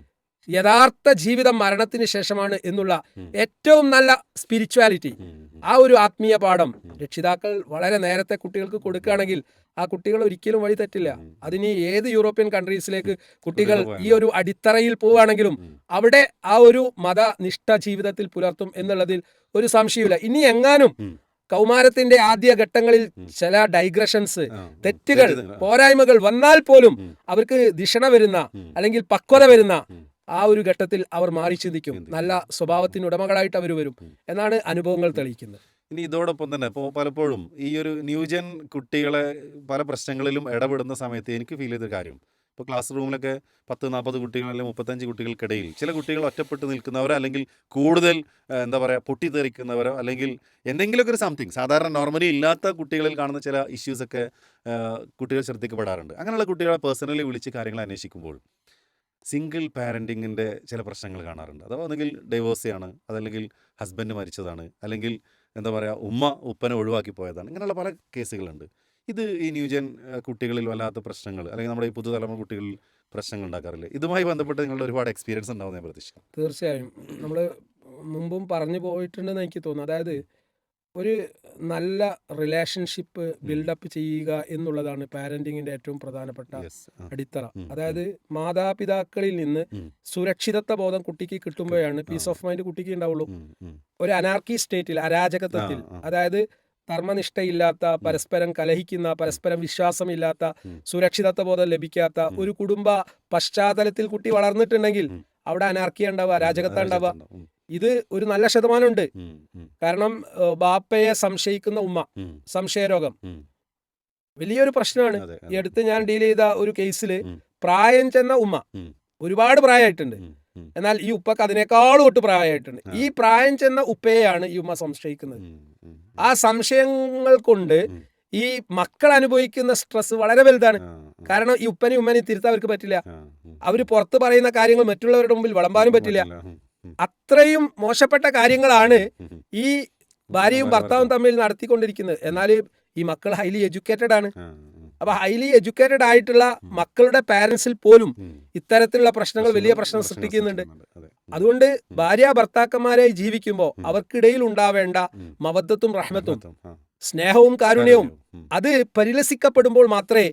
യഥാർത്ഥ ജീവിതം മരണത്തിന് ശേഷമാണ് എന്നുള്ള ഉം. ഏറ്റവും നല്ല സ്പിരിച്വാലിറ്റി, ഉം. ആ ഒരു ആത്മീയ പാഠം രക്ഷിതാക്കൾ വളരെ നേരത്തെ കുട്ടികൾക്ക് കൊടുക്കുകയാണെങ്കിൽ ആ കുട്ടികൾ ഒരിക്കലും വഴി തെറ്റില്ല. അതിന് ഏത് യൂറോപ്യൻ കൺട്രീസിലേക്ക് കുട്ടികൾ ഈ ഒരു അടിത്തറയിൽ പോവുകയാണെങ്കിലും അവിടെ ആ ഒരു മതനിഷ്ഠ ജീവിതത്തിൽ പുലർത്തും എന്നുള്ളതിൽ ഒരു സംശയമില്ല. ഇനി എങ്ങാനും കൗമാരത്തിന്റെ ആദ്യ ഘട്ടങ്ങളിൽ ചില ഡൈഗ്രഷൻസ്, തെറ്റുകൾ, പോരായ്മകൾ വന്നാൽ പോലും അവർക്ക് ദിഷണ വരുന്ന അല്ലെങ്കിൽ പക്വത വരുന്ന ആ ഒരു ഘട്ടത്തിൽ അവർ മാറി ചിന്തിക്കും. നല്ല സ്വഭാവത്തിന് ഉടമകളായിട്ട് അവർ വരും എന്നാണ് അനുഭവങ്ങൾ തെളിയിക്കുന്നത്. ഇനി ഇതോടൊപ്പം തന്നെ ഇപ്പോൾ പലപ്പോഴും ഈ ഒരു ന്യൂജൻ കുട്ടികളെ പല പ്രശ്നങ്ങളിലും ഇടപെടുന്ന സമയത്ത് എനിക്ക് ഫീൽ ചെയ്ത കാര്യം, ഇപ്പോൾ ക്ലാസ് റൂമിലൊക്കെ 10-40 കുട്ടികൾ അല്ലെങ്കിൽ 35 കുട്ടികൾക്കിടയിൽ ചില കുട്ടികൾ ഒറ്റപ്പെട്ട് നിൽക്കുന്നവരോ അല്ലെങ്കിൽ കൂടുതൽ എന്താ പറയുക പൊട്ടിത്തെറിക്കുന്നവരോ അല്ലെങ്കിൽ എന്തെങ്കിലുമൊക്കെ ഒരു സംതിങ് സാധാരണ നോർമലി ഇല്ലാത്ത കുട്ടികളിൽ കാണുന്ന ചില ഇഷ്യൂസൊക്കെ കുട്ടികൾ ശ്രദ്ധിക്കപ്പെടാറുണ്ട്. അങ്ങനെയുള്ള കുട്ടികളെ പേഴ്സണലി വിളിച്ച് കാര്യങ്ങൾ അന്വേഷിക്കുമ്പോൾ സിംഗിൾ പാരൻറ്റിങ്ങിൻ്റെ ചില പ്രശ്നങ്ങൾ കാണാറുണ്ട്. അഥവാ ഒന്നുകിൽ ഡൈവോഴ്സാണ്, അതല്ലെങ്കിൽ ഹസ്ബൻഡ് മരിച്ചതാണ്, അല്ലെങ്കിൽ എന്താ പറയുക ഉപ്പനെ ഒഴിവാക്കി പോയതാണ്. ഇങ്ങനെയുള്ള പല കേസുകളുണ്ട്. ഇത് ഈ ന്യൂജൻ കുട്ടികളിൽ വല്ലാത്ത പ്രശ്നങ്ങൾ അല്ലെങ്കിൽ നമ്മുടെ ഈ പുതുതലമുറ കുട്ടികളിൽ പ്രശ്നങ്ങൾ ഉണ്ടാക്കാറില്ലേ? ഇതുമായി ബന്ധപ്പെട്ട് നിങ്ങളുടെ ഒരുപാട് എക്സ്പീരിയൻസ് ഉണ്ടാവും ഞാൻ പ്രതീക്ഷിക്കുന്നു. തീർച്ചയായും നമ്മൾ മുമ്പും പറഞ്ഞു പോയിട്ടുണ്ടെന്ന് എനിക്ക് തോന്നുന്നു. അതായത് ഒരു നല്ല റിലേഷൻഷിപ്പ് ബിൽഡപ്പ് ചെയ്യുക എന്നുള്ളതാണ് പാരന്റിങ്ങിന്റെ ഏറ്റവും പ്രധാനപ്പെട്ട അടിത്തറ. അതായത് മാതാപിതാക്കളിൽ നിന്ന് സുരക്ഷിതത്വ ബോധം കുട്ടിക്ക് കിട്ടുമ്പോഴാണ് പീസ് ഓഫ് മൈൻഡ് കുട്ടിക്ക് ഉണ്ടാവുള്ളൂ. ഒരു അനാർക്കി സ്റ്റേറ്റിൽ, അരാജകത്വത്തിൽ, അതായത് ധർമ്മനിഷ്ഠയില്ലാത്ത, പരസ്പരം കലഹിക്കുന്ന, പരസ്പരം വിശ്വാസമില്ലാത്ത, സുരക്ഷിതത്വ ബോധം ലഭിക്കാത്ത ഒരു കുടുംബ പശ്ചാത്തലത്തിൽ കുട്ടി വളർന്നിട്ടുണ്ടെങ്കിൽ അവിടെ അനാർക്കിയ ഉണ്ടാവുക, അരാജകത്വം ഉണ്ടാവുക. ഇത് ഒരു നല്ല ശതമാനമുണ്ട്. കാരണം ബാപ്പയെ സംശയിക്കുന്ന ഉമ്മ, സംശയരോഗം വലിയൊരു പ്രശ്നമാണ്. ഈ അടുത്ത് ഞാൻ ഡീൽ ചെയ്ത ഒരു കേസിൽ പ്രായം ചെന്ന ഉമ്മ, ഒരുപാട് പ്രായമായിട്ടുണ്ട്, എന്നാൽ ഈ ഉപ്പക്ക് അതിനേക്കാളും ഒട്ട് പ്രായമായിട്ടുണ്ട്. ഈ പ്രായം ചെന്ന ഉപ്പയെയാണ് ഈ ഉമ്മ സംശയിക്കുന്നത്. ആ സംശയങ്ങൾ കൊണ്ട് ഈ മക്കൾ അനുഭവിക്കുന്ന സ്ട്രെസ് വളരെ വലുതാണ്. കാരണം ഈ ഉപ്പനെയും ഉമ്മനെയും തിരുത്താൻ അവർക്ക് പറ്റില്ല. അവർ പുറത്ത് പറയുന്ന കാര്യങ്ങൾ മറ്റുള്ളവരുടെ മുമ്പിൽ വിളമ്പാനും പറ്റില്ല. അത്രയും മോശപ്പെട്ട കാര്യങ്ങളാണ് ഈ ഭാര്യയും ഭർത്താവും തമ്മിൽ നടത്തിക്കൊണ്ടിരിക്കുന്നത്. എന്നാൽ ഈ മക്കൾ ഹൈലി എഡ്യൂക്കേറ്റഡ് ആണ്. അപ്പൊ ഹൈലി എഡ്യൂക്കേറ്റഡ് ആയിട്ടുള്ള മക്കളുടെ പാരന്റ്സിൽ പോലും ഇത്തരത്തിലുള്ള പ്രശ്നങ്ങൾ വലിയ പ്രശ്നം സൃഷ്ടിക്കുന്നുണ്ട്. അതുകൊണ്ട് ഭാര്യ ഭർത്താക്കന്മാരായി ജീവിക്കുമ്പോൾ അവർക്കിടയിൽ ഉണ്ടാവേണ്ട മവദ്ദത്തും റഹ്മത്തും സ്നേഹവും കാരുണ്യവും അത് പരിലസിക്കപ്പെടുമ്പോൾ മാത്രമേ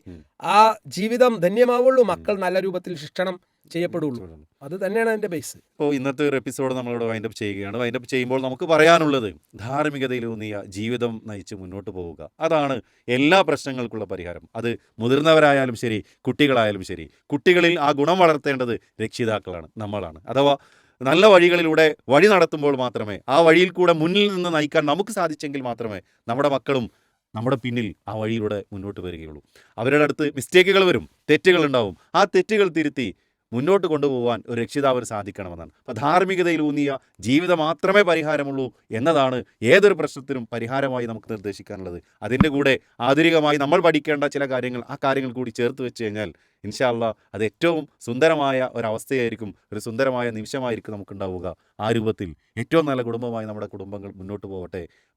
ആ ജീവിതം ധന്യമാവുള്ളൂ, മക്കൾ നല്ല രൂപത്തിൽ ശിക്ഷണം ചെയ്യപ്പെടുള്ളൂ. അത് തന്നെയാണ് അതിന്റെ ബേസ്. ഇപ്പോൾ ഇന്നത്തെ ഒരു എപ്പിസോഡ് നമ്മളിവിടെ വൈൻഡപ്പ് ചെയ്യുകയാണ്. വൈൻഡപ്പ് ചെയ്യുമ്പോൾ നമുക്ക് പറയാനുള്ളത് ധാർമ്മികതയിലൂന്നിയ ജീവിതം നയിച്ച് മുന്നോട്ട് പോവുക. അതാണ് എല്ലാ പ്രശ്നങ്ങൾക്കുള്ള പരിഹാരം. അത് മുതിർന്നവരായാലും ശരി, കുട്ടികളായാലും ശരി. കുട്ടികളിൽ ആ ഗുണം വളർത്തേണ്ടത് രക്ഷിതാക്കളാണ്, നമ്മളാണ്. അഥവാ നല്ല വഴികളിലൂടെ വഴി നടത്തുമ്പോൾ മാത്രമേ ആ വഴിയിൽ കൂടെ മുന്നിൽ നിന്ന് നയിക്കാൻ നമുക്ക് സാധിച്ചെങ്കിൽ മാത്രമേ നമ്മുടെ മക്കളും നമ്മുടെ പിന്നിൽ ആ വഴിയിലൂടെ മുന്നോട്ട് വരികയുള്ളൂ. അവരുടെ അടുത്ത് മിസ്റ്റേക്കുകൾ വരും, തെറ്റുകൾ ഉണ്ടാവും. ആ തെറ്റുകൾ തിരുത്തി മുന്നോട്ട് കൊണ്ടുപോകാൻ ഒരു രക്ഷിതാവിന് സാധിക്കണമെന്നാണ്. അപ്പോൾ ധാർമ്മികതയിലൂന്നിയ ജീവിതം മാത്രമേ പരിഹാരമുള്ളൂ എന്നതാണ് ഏതൊരു പ്രശ്നത്തിനും പരിഹാരമായി നമുക്ക് നിർദ്ദേശിക്കാനുള്ളത്. അതിൻ്റെ കൂടെ ആധുനികമായി നമ്മൾ പഠിക്കേണ്ട ചില കാര്യങ്ങൾ, ആ കാര്യങ്ങൾ കൂടി ചേർത്ത് വെച്ച് കഴിഞ്ഞാൽ ഇൻഷാ അല്ലാഹ് അത് ഏറ്റവും സുന്ദരമായ ഒരവസ്ഥയായിരിക്കും, ഒരു സുന്ദരമായ നിമിഷമായിരിക്കും നമുക്കുണ്ടാവുക. ആ രൂപത്തിൽ ഏറ്റവും നല്ല കുടുംബമായി നമ്മുടെ കുടുംബങ്ങൾ മുന്നോട്ട്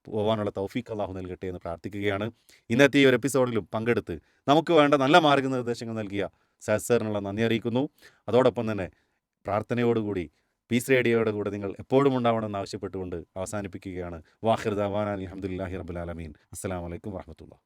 പോകാനുള്ള തൗഫീഖ് അല്ലാഹു നൽകട്ടെ എന്ന് പ്രാർത്ഥിക്കുകയാണ്. ഇന്നത്തെ ഈ ഒരു എപ്പിസോഡിലും പങ്കെടുത്ത് നമുക്ക് വേണ്ട നല്ല മാർഗ്ഗനിർദ്ദേശങ്ങൾ നൽകിയ സാറിനുള്ള നന്ദി അറിയിക്കുന്നു. അതോടൊപ്പം തന്നെ പ്രാർത്ഥനയോടുകൂടി പീസ് റേഡിയോയുടെ കൂടെ നിങ്ങൾ എപ്പോഴും ഉണ്ടാവണമെന്ന് ആവശ്യപ്പെട്ടുകൊണ്ട് അവസാനിപ്പിക്കുകയാണ്. വാഹിർ ദഅ്വാനാ അൽഹംദുലില്ലാഹി റബ്ബിൽ ആലമീൻ. അസ്സലാമു അലൈക്കും വറഹ്മത്തുള്ളാഹി.